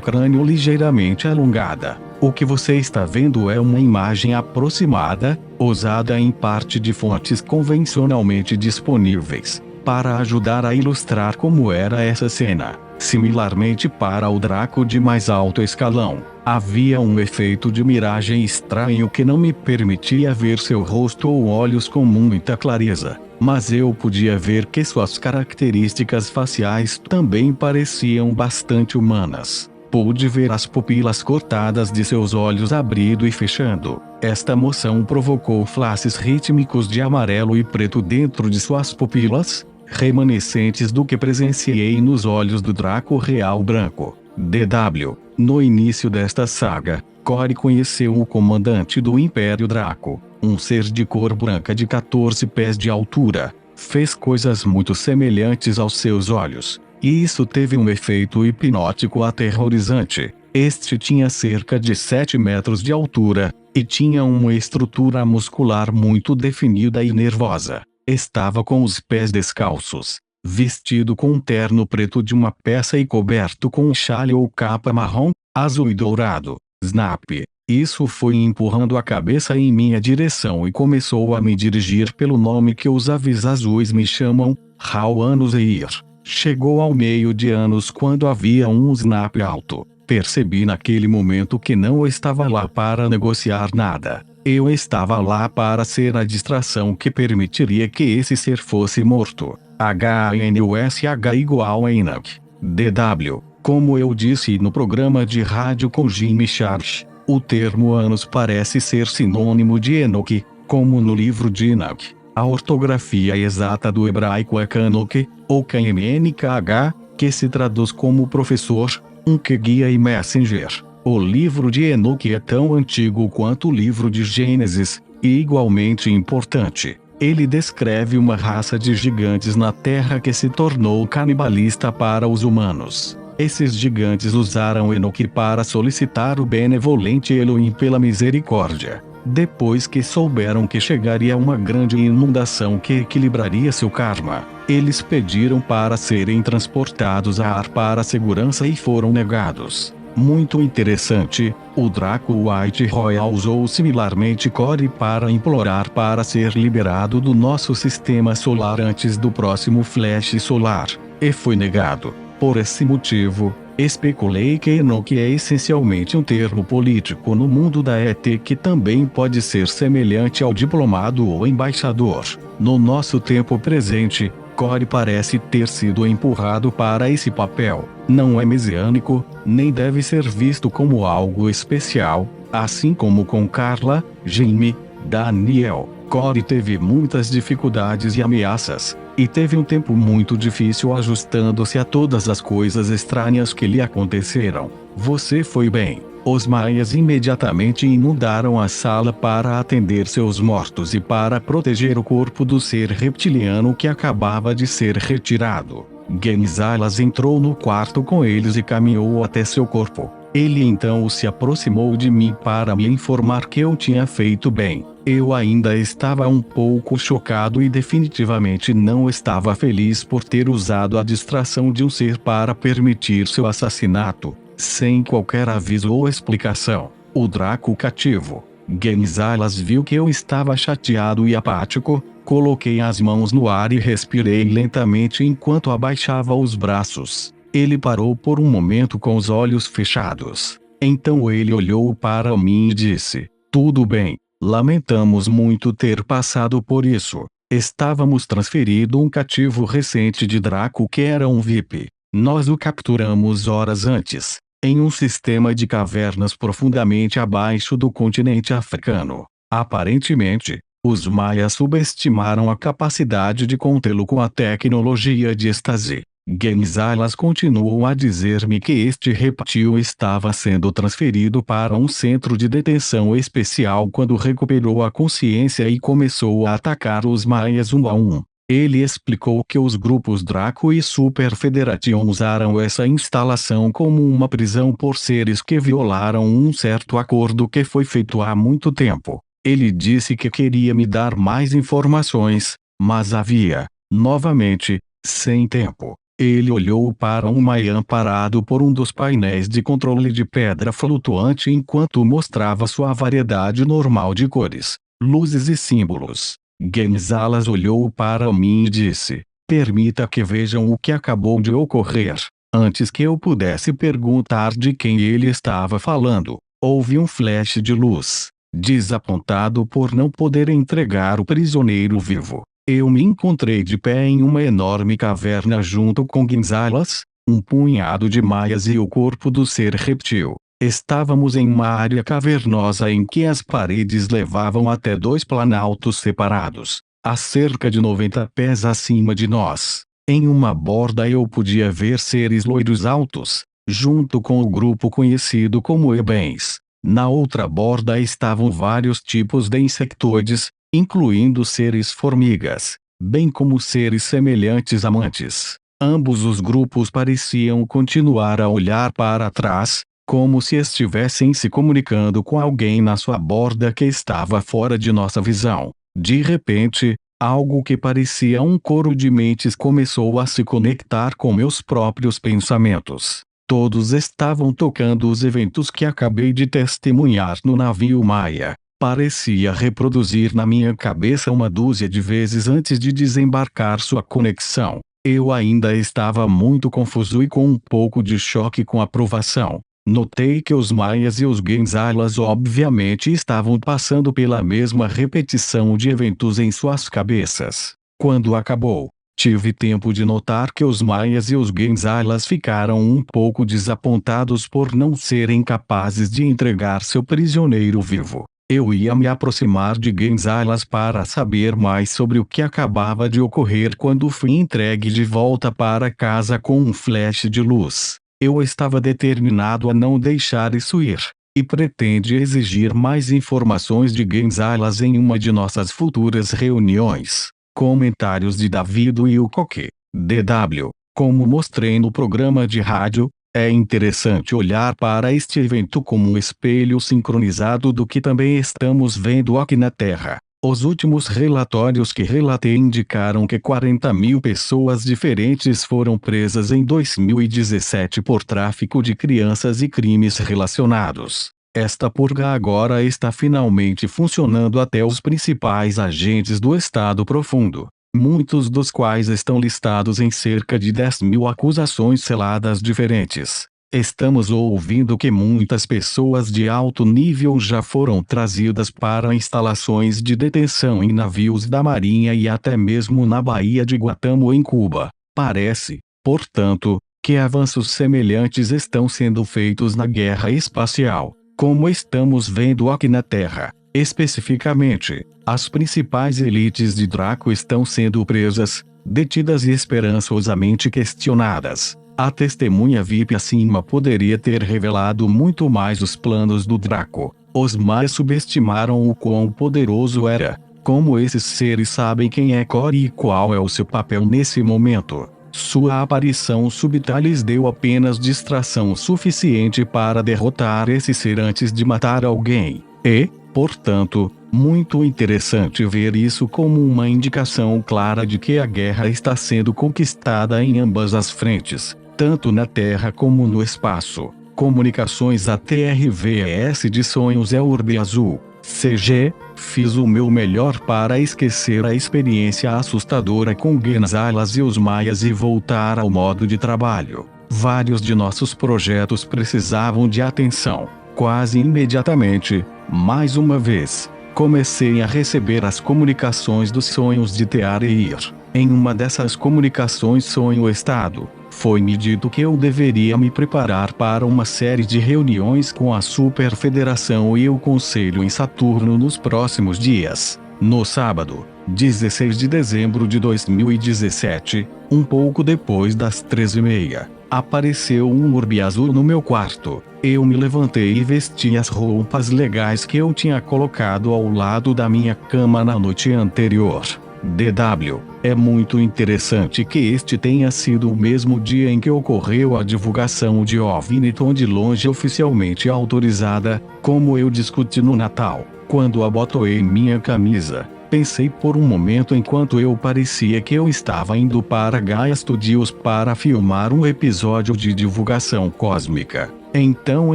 crânio ligeiramente alongada. O que você está vendo é uma imagem aproximada, usada em parte de fontes convencionalmente disponíveis, para ajudar a ilustrar como era essa cena. Similarmente para o Draco de mais alto escalão, havia um efeito de miragem estranho que não me permitia ver seu rosto ou olhos com muita clareza, mas eu podia ver que suas características faciais também pareciam bastante humanas. Pude ver as pupilas cortadas de seus olhos abrindo e fechando. Esta moção provocou flashes rítmicos de amarelo e preto dentro de suas pupilas, remanescentes do que presenciei nos olhos do Draco Real Branco. DW. No início desta saga, Corey conheceu o comandante do Império Draco, um ser de cor branca de 14 pés de altura. Fez coisas muito semelhantes aos seus olhos, e isso teve um efeito hipnótico aterrorizante. Este tinha cerca de 7 metros de altura, e tinha uma estrutura muscular muito definida e nervosa. Estava com os pés descalços, vestido com um terno preto de uma peça e coberto com um chale ou capa marrom, azul e dourado. Snap! Isso foi empurrando a cabeça em minha direção e começou a me dirigir pelo nome que os aves azuis me chamam, Raul-Anos-Eir. Chegou ao meio de anos quando havia um Snap alto. Percebi naquele momento que não estava lá para negociar nada. Eu estava lá para ser a distração que permitiria que esse ser fosse morto. HANUSH igual a Enoch. DW. Como eu disse no programa de rádio com Jimmy Charles, o termo anos parece ser sinônimo de Enoch, como no livro de Enoch. A ortografia exata do hebraico é Kanok, ou KMNKH, que se traduz como professor, um que guia e messenger. O livro de Enoque é tão antigo quanto o livro de Gênesis, e igualmente importante. Ele descreve uma raça de gigantes na Terra que se tornou canibalista para os humanos. Esses gigantes usaram Enoque para solicitar o benevolente Elohim pela misericórdia. Depois que souberam que chegaria uma grande inundação que equilibraria seu karma, eles pediram para serem transportados a ar para a segurança e foram negados. Muito interessante, o Draco White Royal usou similarmente Corey para implorar para ser liberado do nosso sistema solar antes do próximo flash solar, e foi negado. Por esse motivo, especulei que Enoch é essencialmente um termo político no mundo da ET que também pode ser semelhante ao diplomado ou embaixador. No nosso tempo presente, Corey parece ter sido empurrado para esse papel. Não é messiânico, nem deve ser visto como algo especial, assim como com Carla, Jimmy, Daniel. Corey teve muitas dificuldades e ameaças, e teve um tempo muito difícil ajustando-se a todas as coisas estranhas que lhe aconteceram. Você foi bem. Os maias imediatamente inundaram a sala para atender seus mortos e para proteger o corpo do ser reptiliano que acabava de ser retirado. Genzalas entrou no quarto com eles e caminhou até seu corpo. Ele então se aproximou de mim para me informar que eu tinha feito bem. Eu ainda estava um pouco chocado e definitivamente não estava feliz por ter usado a distração de um ser para permitir seu assassinato, sem qualquer aviso ou explicação. O Draco cativo. Genzalas viu que eu estava chateado e apático. Coloquei as mãos no ar e respirei lentamente enquanto abaixava os braços. Ele parou por um momento com os olhos fechados. Então ele olhou para mim e disse: "Tudo bem. Lamentamos muito ter passado por isso. Estávamos transferindo um cativo recente de Draco que era um VIP. Nós o capturamos horas antes, em um sistema de cavernas profundamente abaixo do continente africano. Aparentemente, os maias subestimaram a capacidade de contê-lo com a tecnologia de êxtase." Genzalas continuou a dizer-me que este reptil estava sendo transferido para um centro de detenção especial quando recuperou a consciência e começou a atacar os maias um a um. Ele explicou que os grupos Draco e Super Federation usaram essa instalação como uma prisão por seres que violaram um certo acordo que foi feito há muito tempo. Ele disse que queria me dar mais informações, mas havia, novamente, sem tempo. Ele olhou para um Mayan parado por um dos painéis de controle de pedra flutuante enquanto mostrava sua variedade normal de cores, luzes e símbolos. Gonzalez olhou para mim e disse: "Permita que vejam o que acabou de ocorrer." Antes que eu pudesse perguntar de quem ele estava falando, houve um flash de luz. Desapontado por não poder entregar o prisioneiro vivo, eu me encontrei de pé em uma enorme caverna junto com Gonzalez, um punhado de maias e o corpo do ser reptil. Estávamos em uma área cavernosa em que as paredes levavam até 2 planaltos separados, a cerca de 90 pés acima de nós. Em uma borda eu podia ver seres loiros altos, junto com o grupo conhecido como Ebens. Na outra borda estavam vários tipos de insectoides, incluindo seres formigas, bem como seres semelhantes a mantis. Ambos os grupos pareciam continuar a olhar para trás, como se estivessem se comunicando com alguém na sua borda que estava fora de nossa visão. De repente, algo que parecia um coro de mentes começou a se conectar com meus próprios pensamentos. Todos estavam tocando os eventos que acabei de testemunhar no navio Maia. Parecia reproduzir na minha cabeça uma dúzia de vezes antes de desembarcar sua conexão. Eu ainda estava muito confuso e com um pouco de choque com a provação. Notei que os Maias e os Gonzalez obviamente estavam passando pela mesma repetição de eventos em suas cabeças. Quando acabou, tive tempo de notar que os Maias e os Gonzalez ficaram um pouco desapontados por não serem capazes de entregar seu prisioneiro vivo. Eu ia me aproximar de Gonzalez para saber mais sobre o que acabava de ocorrer quando fui entregue de volta para casa com um flash de luz. Eu estava determinado a não deixar isso ir, e pretende exigir mais informações de Gonzalez em uma de nossas futuras reuniões. Comentários de David Wilcock, DW. Como mostrei no programa de rádio, é interessante olhar para este evento como um espelho sincronizado do que também estamos vendo aqui na Terra. Os últimos relatórios que relatei indicaram que 40.000 pessoas diferentes foram presas em 2017 por tráfico de crianças e crimes relacionados. Esta purga agora está finalmente funcionando até os principais agentes do Estado Profundo, muitos dos quais estão listados em cerca de 10.000 acusações seladas diferentes. Estamos ouvindo que muitas pessoas de alto nível já foram trazidas para instalações de detenção em navios da Marinha e até mesmo na Baía de Guantánamo em Cuba. Parece, portanto, que avanços semelhantes estão sendo feitos na guerra espacial, como estamos vendo aqui na Terra. Especificamente, as principais elites de Draco estão sendo presas, detidas e esperançosamente questionadas. A testemunha VIP acima poderia ter revelado muito mais os planos do Draco. Os Maias subestimaram o quão poderoso era. Como esses seres sabem quem é Core e qual é o seu papel nesse momento? Sua aparição súbita lhes deu apenas distração suficiente para derrotar esse ser antes de matar alguém. E, portanto, muito interessante ver isso como uma indicação clara de que a guerra está sendo conquistada em ambas as frentes, tanto na Terra como no espaço. Comunicações ATRVS de Sonhos é Urbe Azul. CG, fiz o meu melhor para esquecer a experiência assustadora com Gonzalez e os Maias e voltar ao modo de trabalho. Vários de nossos projetos precisavam de atenção. Quase imediatamente, mais uma vez, comecei a receber as comunicações dos sonhos de Tear e Ir. Em uma dessas comunicações sonho-estado, foi-me dito que eu deveria me preparar para uma série de reuniões com a Super Federação e o Conselho em Saturno nos próximos dias. No sábado, 16 de dezembro de 2017, um pouco depois das 13h30, apareceu um urbe azul no meu quarto. Eu me levantei e vesti as roupas legais que eu tinha colocado ao lado da minha cama na noite anterior. DW. É muito interessante que este tenha sido o mesmo dia em que ocorreu a divulgação de OVNI tão de longe oficialmente autorizada, como eu discuti no Natal, quando abotoei minha camisa. Pensei por um momento enquanto eu parecia que eu estava indo para Gaia Studios para filmar um episódio de divulgação cósmica. Então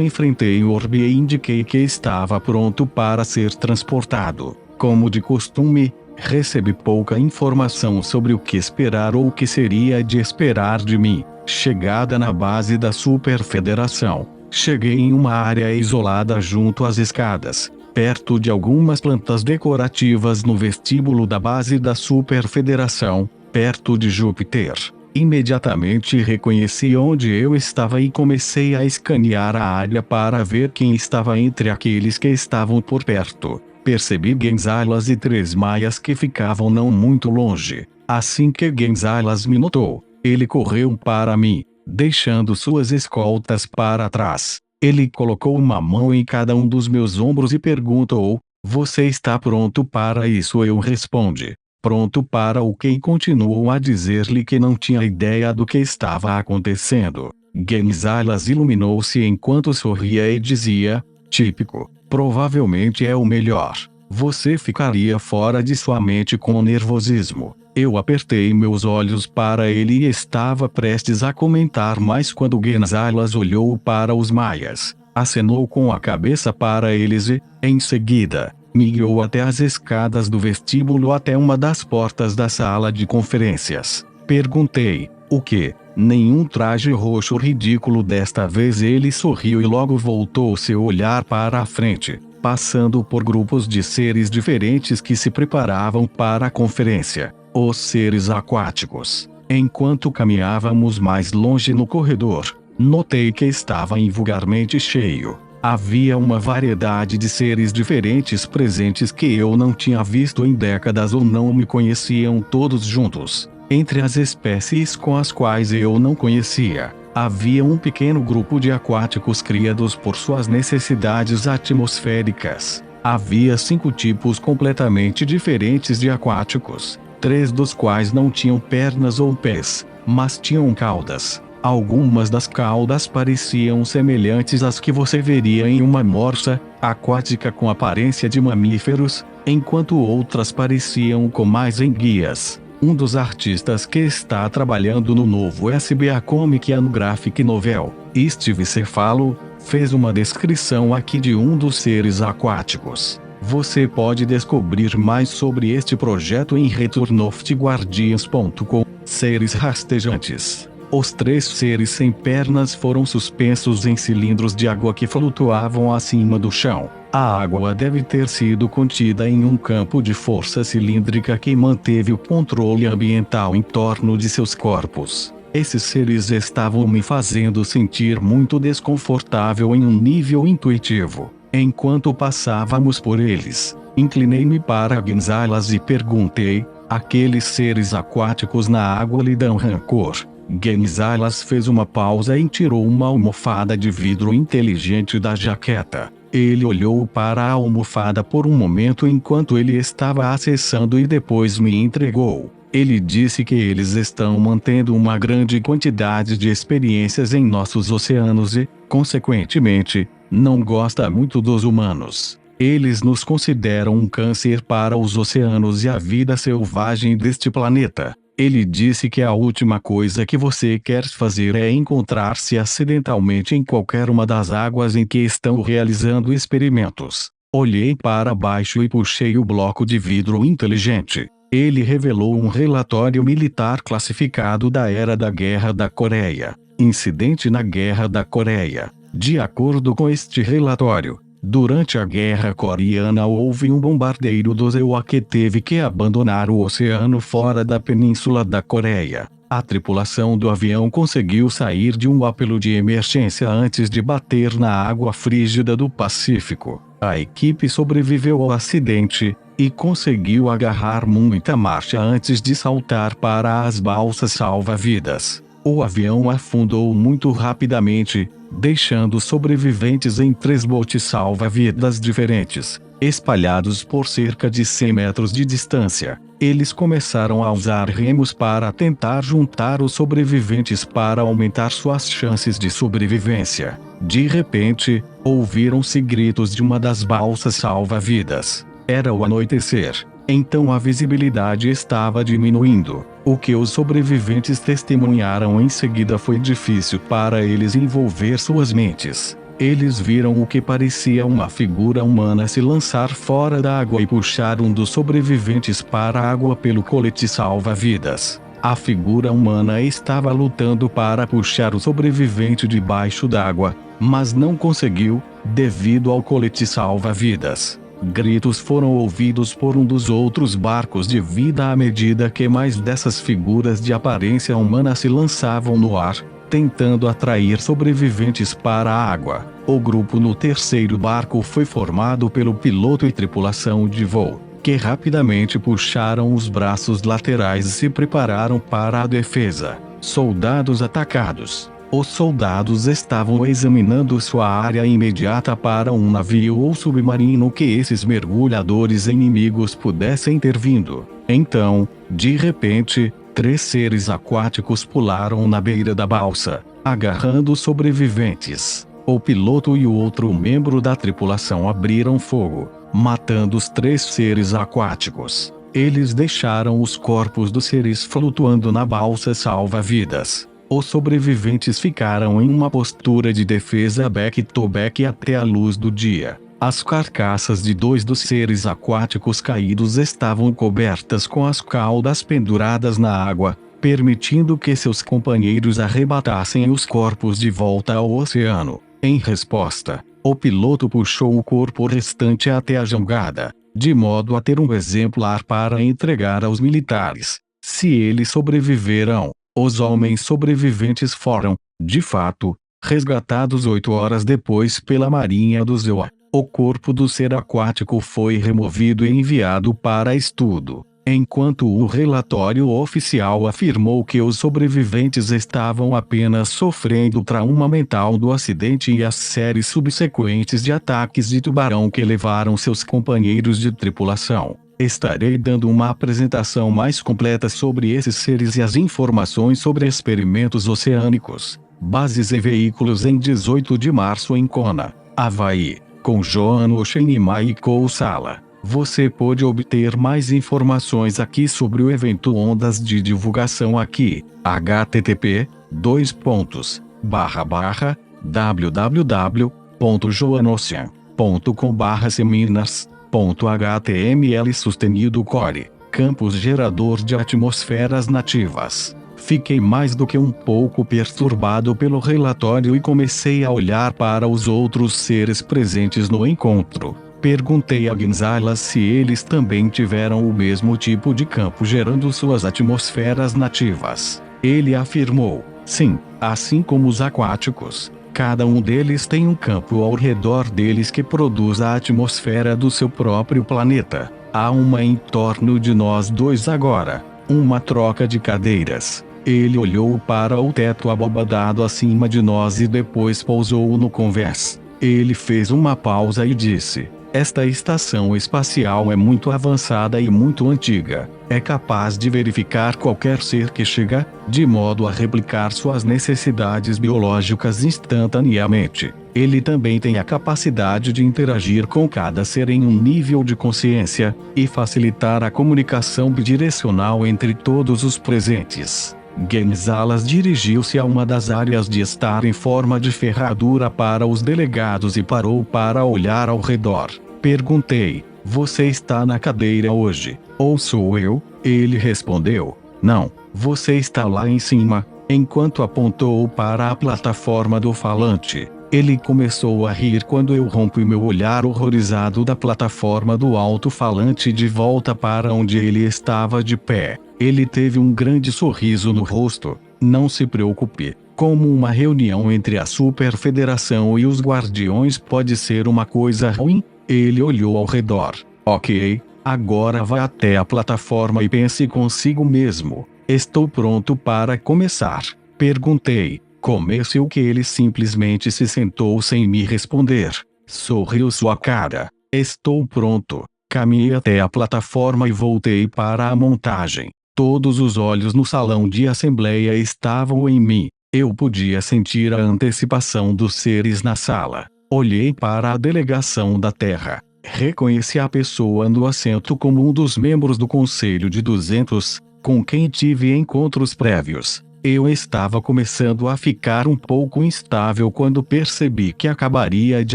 enfrentei o orbe e indiquei que estava pronto para ser transportado. Como de costume, recebi pouca informação sobre o que esperar ou o que seria de esperar de mim. Chegada na base da Superfederação, cheguei em uma área isolada junto às escadas, perto de algumas plantas decorativas no vestíbulo da base da Superfederação, perto de Júpiter. Imediatamente reconheci onde eu estava e comecei a escanear a área para ver quem estava entre aqueles que estavam por perto. Percebi Gonzalez e 3 maias que ficavam não muito longe. Assim que Gonzalez me notou, ele correu para mim, deixando suas escoltas para trás. Ele colocou uma mão em cada um dos meus ombros e perguntou: "Você está pronto para isso?" Eu respondi: "Pronto para o quê?" E continuou a dizer-lhe que não tinha ideia do que estava acontecendo. Gonzalez iluminou-se enquanto sorria e dizia: "Típico. Provavelmente é o melhor. Você ficaria fora de sua mente com nervosismo." Eu apertei meus olhos para ele e estava prestes a comentar mais quando Gonzalez olhou para os maias, acenou com a cabeça para eles e, em seguida, me guiou até as escadas do vestíbulo até uma das portas da sala de conferências. Perguntei: "O que?" "Nenhum traje roxo ridículo." Desta vez ele sorriu e logo voltou seu olhar para a frente, passando por grupos de seres diferentes que se preparavam para a conferência. Os seres aquáticos. Enquanto caminhávamos mais longe no corredor, notei que estava invulgarmente cheio. Havia uma variedade de seres diferentes presentes que eu não tinha visto em décadas ou não me conheciam todos juntos. Entre as espécies com as quais eu não conhecia, havia um pequeno grupo de aquáticos criados por suas necessidades atmosféricas. Havia 5 tipos completamente diferentes de aquáticos, 3 dos quais não tinham pernas ou pés, mas tinham caudas. Algumas das caudas pareciam semelhantes às que você veria em uma morsa aquática com aparência de mamíferos, enquanto outras pareciam com mais enguias. Um dos artistas que está trabalhando no novo SBA Comic and Graphic Novel, Steve Cefalo, fez uma descrição aqui de um dos seres aquáticos. Você pode descobrir mais sobre este projeto em returnoftguardians.com. Seres rastejantes. Os 3 seres sem pernas foram suspensos em cilindros de água que flutuavam acima do chão. A água deve ter sido contida em um campo de força cilíndrica que manteve o controle ambiental em torno de seus corpos. Esses seres estavam me fazendo sentir muito desconfortável em um nível intuitivo. Enquanto passávamos por eles, inclinei-me para Gonzalez e perguntei: "Aqueles seres aquáticos na água lhe dão rancor?" Gonzalez fez uma pausa e tirou uma almofada de vidro inteligente da jaqueta. Ele olhou para a almofada por um momento enquanto ele estava acessando e depois me entregou. Ele disse que eles estão mantendo uma grande quantidade de experiências em nossos oceanos e, consequentemente, não gosta muito dos humanos. Eles nos consideram um câncer para os oceanos e a vida selvagem deste planeta. Ele disse que a última coisa que você quer fazer é encontrar-se acidentalmente em qualquer uma das águas em que estão realizando experimentos. Olhei para baixo e puxei o bloco de vidro inteligente. Ele revelou um relatório militar classificado da era da Guerra da Coreia. Incidente na Guerra da Coreia. De acordo com este relatório, durante a Guerra Coreana houve um bombardeiro do Seoul que teve que abandonar o oceano fora da Península da Coreia. A tripulação do avião conseguiu sair de um apelo de emergência antes de bater na água frígida do Pacífico. A equipe sobreviveu ao acidente e conseguiu agarrar muita marcha antes de saltar para as balsas salva-vidas. O avião afundou muito rapidamente, deixando sobreviventes em 3 botes salva-vidas diferentes, espalhados por cerca de 100 metros de distância. Eles começaram a usar remos para tentar juntar os sobreviventes para aumentar suas chances de sobrevivência. De repente, ouviram-se gritos de uma das balsas salva-vidas. Era o anoitecer. Então a visibilidade estava diminuindo. O que os sobreviventes testemunharam em seguida foi difícil para eles envolver suas mentes. Eles viram o que parecia uma figura humana se lançar fora da água e puxar um dos sobreviventes para a água pelo colete salva-vidas. A figura humana estava lutando para puxar o sobrevivente debaixo d'água, mas não conseguiu, devido ao colete salva-vidas. Gritos foram ouvidos por um dos outros barcos de vida à medida que mais dessas figuras de aparência humana se lançavam no ar, tentando atrair sobreviventes para a água. O grupo no terceiro barco foi formado pelo piloto e tripulação de voo, que rapidamente puxaram os braços laterais e se prepararam para a defesa. Soldados atacados. Os soldados estavam examinando sua área imediata para um navio ou submarino que esses mergulhadores inimigos pudessem ter vindo. Então, de repente, 3 seres aquáticos pularam na beira da balsa, agarrando os sobreviventes. O piloto e o outro membro da tripulação abriram fogo, matando os 3 seres aquáticos. Eles deixaram os corpos dos seres flutuando na balsa salva-vidas. Os sobreviventes ficaram em uma postura de defesa back-to-back até a luz do dia. As carcaças de 2 dos seres aquáticos caídos estavam cobertas com as caudas penduradas na água, permitindo que seus companheiros arrebatassem os corpos de volta ao oceano. Em resposta, o piloto puxou o corpo restante até a jangada, de modo a ter um exemplar para entregar aos militares. Se eles sobreviveram, os homens sobreviventes foram, de fato, resgatados 8 horas depois pela Marinha do ZEUA. O corpo do ser aquático foi removido e enviado para estudo, enquanto o relatório oficial afirmou que os sobreviventes estavam apenas sofrendo trauma mental do acidente e as séries subsequentes de ataques de tubarão que levaram seus companheiros de tripulação. Estarei dando uma apresentação mais completa sobre esses seres e as informações sobre experimentos oceânicos, bases e veículos em 18 de março em Kona, Havaí, com Joan Ochen e Michael Sala. Você pode obter mais informações aqui sobre o evento Ondas de Divulgação aqui, http://www.joanocean.com/seminars. .html sustenido core, campus gerador de atmosferas nativas. Fiquei mais do que um pouco perturbado pelo relatório e comecei a olhar para os outros seres presentes no encontro. Perguntei a Gonzalez se eles também tiveram o mesmo tipo de campo gerando suas atmosferas nativas. Ele afirmou, sim, assim como os aquáticos. Cada um deles tem um campo ao redor deles que produz a atmosfera do seu próprio planeta. Há uma em torno de nós dois agora. Uma troca de cadeiras. Ele olhou para o teto abobadado acima de nós e depois pousou no convés. Ele fez uma pausa e disse: esta estação espacial é muito avançada e muito antiga. É capaz de verificar qualquer ser que chega, de modo a replicar suas necessidades biológicas instantaneamente. Ele também tem a capacidade de interagir com cada ser em um nível de consciência, e facilitar a comunicação bidirecional entre todos os presentes. Gonzalez dirigiu-se a uma das áreas de estar em forma de ferradura para os delegados e parou para olhar ao redor. Perguntei: você está na cadeira hoje, ou sou eu? Ele respondeu: não, você está lá em cima, enquanto apontou para a plataforma do falante. Ele começou a rir quando eu rompi meu olhar horrorizado da plataforma do alto-falante de volta para onde ele estava de pé. Ele teve um grande sorriso no rosto. Não se preocupe. Como uma reunião entre a Superfederação e os Guardiões pode ser uma coisa ruim? Ele olhou ao redor. Ok, agora vá até a plataforma e pense consigo mesmo. Estou pronto para começar. Perguntei. Comece o que ele simplesmente se sentou sem me responder. Sorriu sua cara. Estou pronto. Caminhei até a plataforma e voltei para a montagem. Todos os olhos no salão de assembleia estavam em mim. Eu podia sentir a antecipação dos seres na sala. Olhei para a delegação da Terra. Reconheci a pessoa no assento como um dos membros do Conselho de 200, com quem tive encontros prévios. Eu estava começando a ficar um pouco instável quando percebi que acabaria de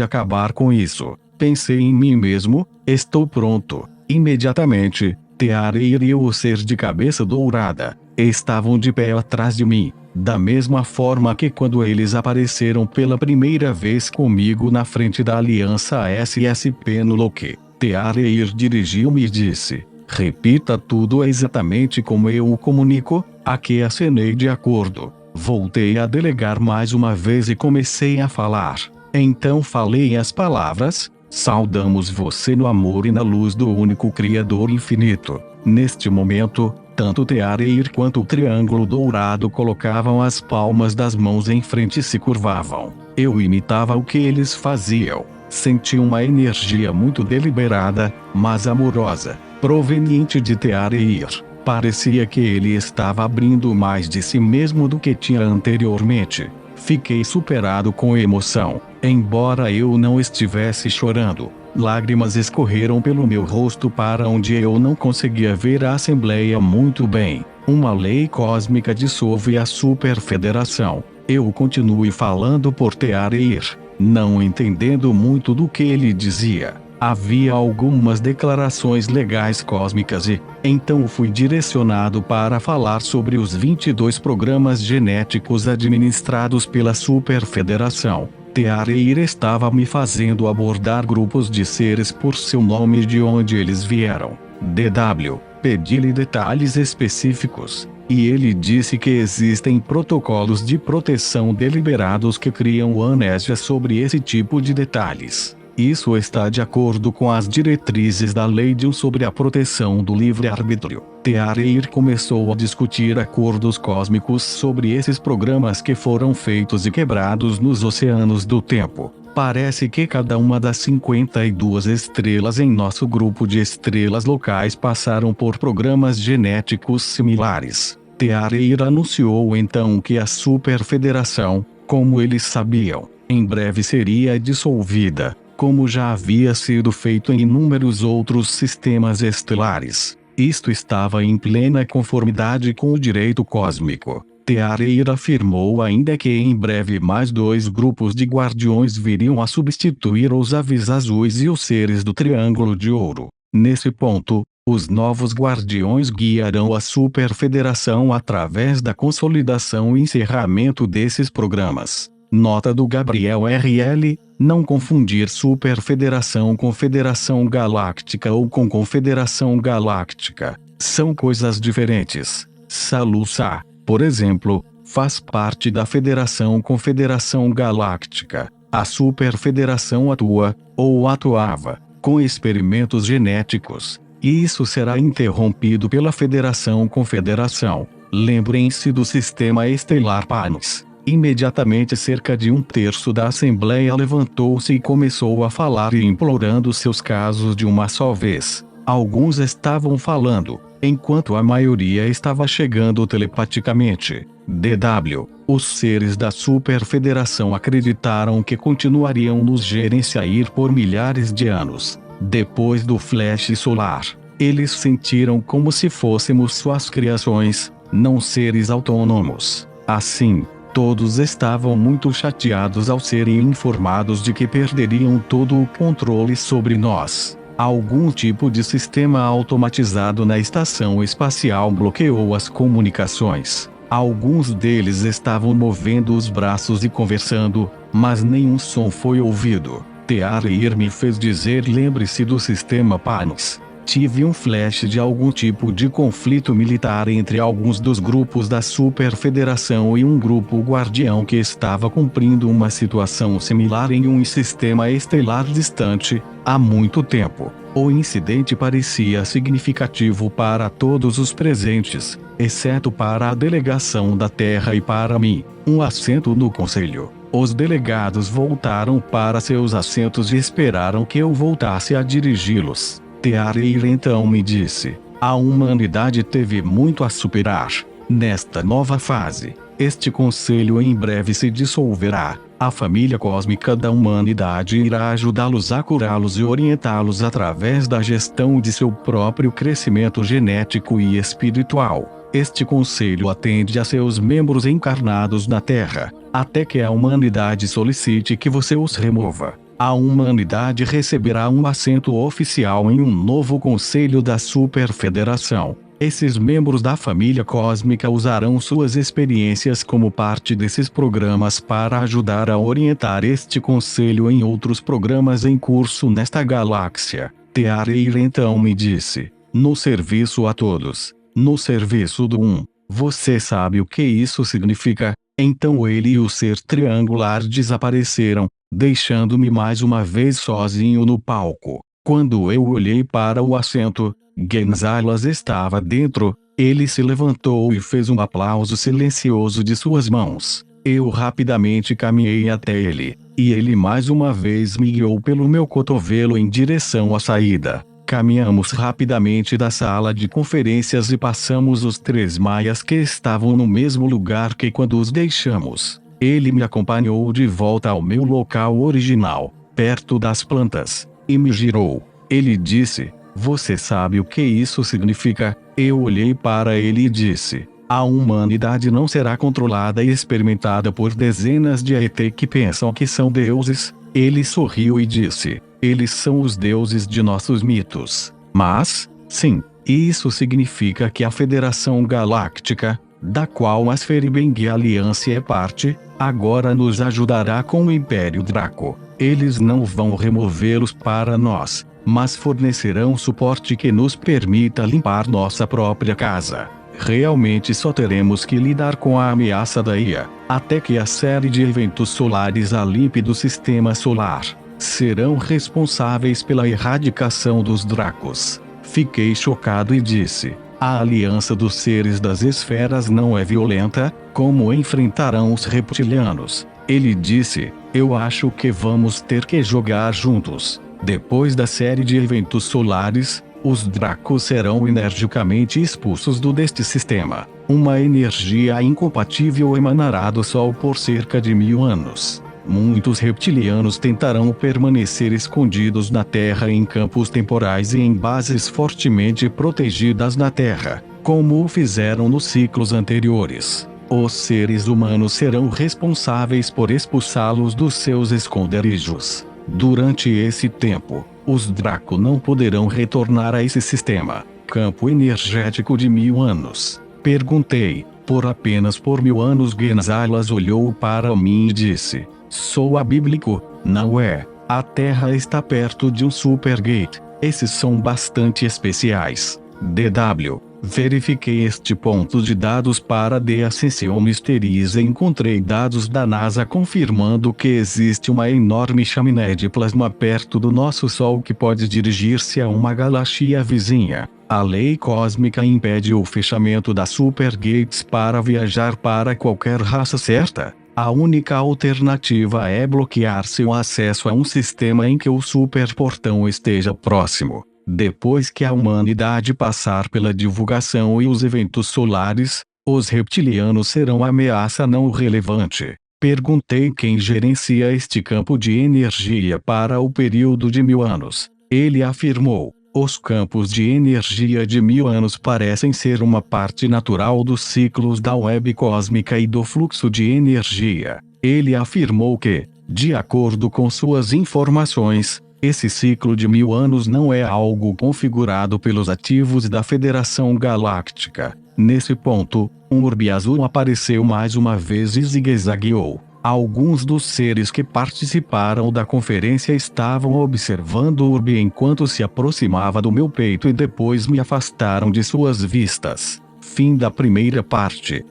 acabar com isso. Pensei em mim mesmo, estou pronto. Imediatamente, Teareir e o ser de cabeça dourada estavam de pé atrás de mim, da mesma forma que quando eles apareceram pela primeira vez comigo na frente da aliança SSP no Loki. Teareir dirigiu-me e disse: repita tudo exatamente como eu o comunico. A que acenei de acordo. Voltei a delegar mais uma vez e comecei a falar. Então falei as palavras: saudamos você no amor e na luz do único Criador infinito. Neste momento, tanto Teareir quanto o Triângulo Dourado colocavam as palmas das mãos em frente e se curvavam. Eu imitava o que eles faziam. Senti uma energia muito deliberada, mas amorosa, proveniente de Teareir. Parecia que ele estava abrindo mais de si mesmo do que tinha anteriormente. Fiquei superado com emoção. Embora eu não estivesse chorando, lágrimas escorreram pelo meu rosto para onde eu não conseguia ver a Assembleia muito bem. Uma lei cósmica dissolve a Superfederação. Eu continuei falando por Teareir, não entendendo muito do que ele dizia. Havia algumas declarações legais cósmicas e, então fui direcionado para falar sobre os 22 programas genéticos administrados pela Superfederação. Teareir estava me fazendo abordar grupos de seres por seu nome e de onde eles vieram. DW, pedi-lhe detalhes específicos, e ele disse que existem protocolos de proteção deliberados que criam amnésia sobre esse tipo de detalhes. Isso está de acordo com as diretrizes da Lei de sobre a proteção do livre-arbítrio. Teareir começou a discutir acordos cósmicos sobre esses programas que foram feitos e quebrados nos oceanos do tempo. Parece que cada uma das 52 estrelas em nosso grupo de estrelas locais passaram por programas genéticos similares. Teareir anunciou então que a Superfederação, como eles sabiam, em breve seria dissolvida, como já havia sido feito em inúmeros outros sistemas estelares. Isto estava em plena conformidade com o direito cósmico. Teareir afirmou ainda que em breve mais 2 grupos de guardiões viriam a substituir os aves azuis e os seres do Triângulo de Ouro. Nesse ponto, os novos guardiões guiarão a Superfederação através da consolidação e encerramento desses programas. Nota do Gabriel RL: não confundir Superfederação com Federação Galáctica ou com Confederação Galáctica. São coisas diferentes. Salusa, por exemplo, faz parte da Federação Confederação Galáctica. A Superfederação atua, ou atuava, com experimentos genéticos, e isso será interrompido pela Federação Confederação. Lembrem-se do sistema estelar Panos. Imediatamente cerca de 1/3 da Assembleia levantou-se e começou a falar e implorando seus casos de uma só vez. Alguns estavam falando, enquanto a maioria estava chegando telepaticamente. DW, os seres da Superfederação acreditaram que continuariam nos gerenciar por milhares de anos. Depois do flash solar, eles sentiram como se fôssemos suas criações, não seres autônomos. Assim, todos estavam muito chateados ao serem informados de que perderiam todo o controle sobre nós. Algum tipo de sistema automatizado na estação espacial bloqueou as comunicações. Alguns deles estavam movendo os braços e conversando, mas nenhum som foi ouvido. Teareir me fez dizer: lembre-se do sistema Panos. Tive um flash de algum tipo de conflito militar entre alguns dos grupos da Superfederação e um grupo guardião que estava cumprindo uma situação similar em um sistema estelar distante, há muito tempo. O incidente parecia significativo para todos os presentes, exceto para a delegação da Terra e para mim, um assento no conselho. Os delegados voltaram para seus assentos e esperaram que eu voltasse a dirigi-los. Teareir então me disse: a humanidade teve muito a superar. Nesta nova fase, este conselho em breve se dissolverá. A família cósmica da humanidade irá ajudá-los a curá-los e orientá-los através da gestão de seu próprio crescimento genético e espiritual. Este conselho atende a seus membros encarnados na Terra, até que a humanidade solicite que você os remova. A humanidade receberá um assento oficial em um novo conselho da Superfederação. Esses membros da família cósmica usarão suas experiências como parte desses programas para ajudar a orientar este conselho em outros programas em curso nesta galáxia. Teareir então me disse: no serviço a todos, no serviço do um. Você sabe o que isso significa? Então ele e o ser triangular desapareceram, deixando-me mais uma vez sozinho no palco. Quando eu olhei para o assento, Gonzalez estava dentro. Ele se levantou e fez um aplauso silencioso de suas mãos. Eu rapidamente caminhei até ele, e ele mais uma vez me guiou pelo meu cotovelo em direção à saída. Caminhamos rapidamente da sala de conferências e passamos os 3 maias que estavam no mesmo lugar que quando os deixamos. Ele me acompanhou de volta ao meu local original, perto das plantas, e me girou. Ele disse: você sabe o que isso significa? Eu olhei para ele e disse: a humanidade não será controlada e experimentada por dezenas de ET que pensam que são deuses. Ele sorriu e disse: eles são os deuses de nossos mitos. Mas, sim, isso significa que a Federação Galáctica, da qual a Sferibeng Aliança é parte, agora nos ajudará com o Império Draco. Eles não vão removê-los para nós, mas fornecerão suporte que nos permita limpar nossa própria casa. Realmente só teremos que lidar com a ameaça da IA, até que a série de eventos solares a limpe do sistema solar serão responsáveis pela erradicação dos Dracos. Fiquei chocado e disse: a aliança dos seres das esferas não é violenta? Como enfrentarão os reptilianos? Ele disse: eu acho que vamos ter que jogar juntos. Depois da série de eventos solares, os Dracos serão energicamente expulsos deste sistema. Uma energia incompatível emanará do Sol por cerca de 1000 anos. Muitos reptilianos tentarão permanecer escondidos na Terra em campos temporais e em bases fortemente protegidas na Terra, como o fizeram nos ciclos anteriores. Os seres humanos serão responsáveis por expulsá-los dos seus esconderijos. Durante esse tempo, os Draco não poderão retornar a esse sistema, campo energético de 1000 anos. Perguntei: por apenas por 1000 anos? Gonzalez olhou para mim e disse: soa bíblico, não é? A Terra está perto de um supergate. Esses são bastante especiais. DW. Verifiquei este ponto de dados para The Ascension Mysteries e encontrei dados da NASA confirmando que existe uma enorme chaminé de plasma perto do nosso Sol que pode dirigir-se a uma galáxia vizinha. A lei cósmica impede o fechamento das supergates para viajar para qualquer raça certa. A única alternativa é bloquear seu acesso a um sistema em que o superportão esteja próximo. Depois que a humanidade passar pela divulgação e os eventos solares, os reptilianos serão ameaça não relevante. Perguntei quem gerencia este campo de energia para o período de 1000 anos. Ele afirmou: os campos de energia de 1000 anos parecem ser uma parte natural dos ciclos da web cósmica e do fluxo de energia. Ele afirmou que, de acordo com suas informações, esse ciclo de 1000 anos não é algo configurado pelos ativos da Federação Galáctica. Nesse ponto, um orbe azul apareceu mais uma vez e zigue-zagueou. Alguns dos seres que participaram da conferência estavam observando o orbe enquanto se aproximava do meu peito e depois me afastaram de suas vistas. Fim da primeira parte.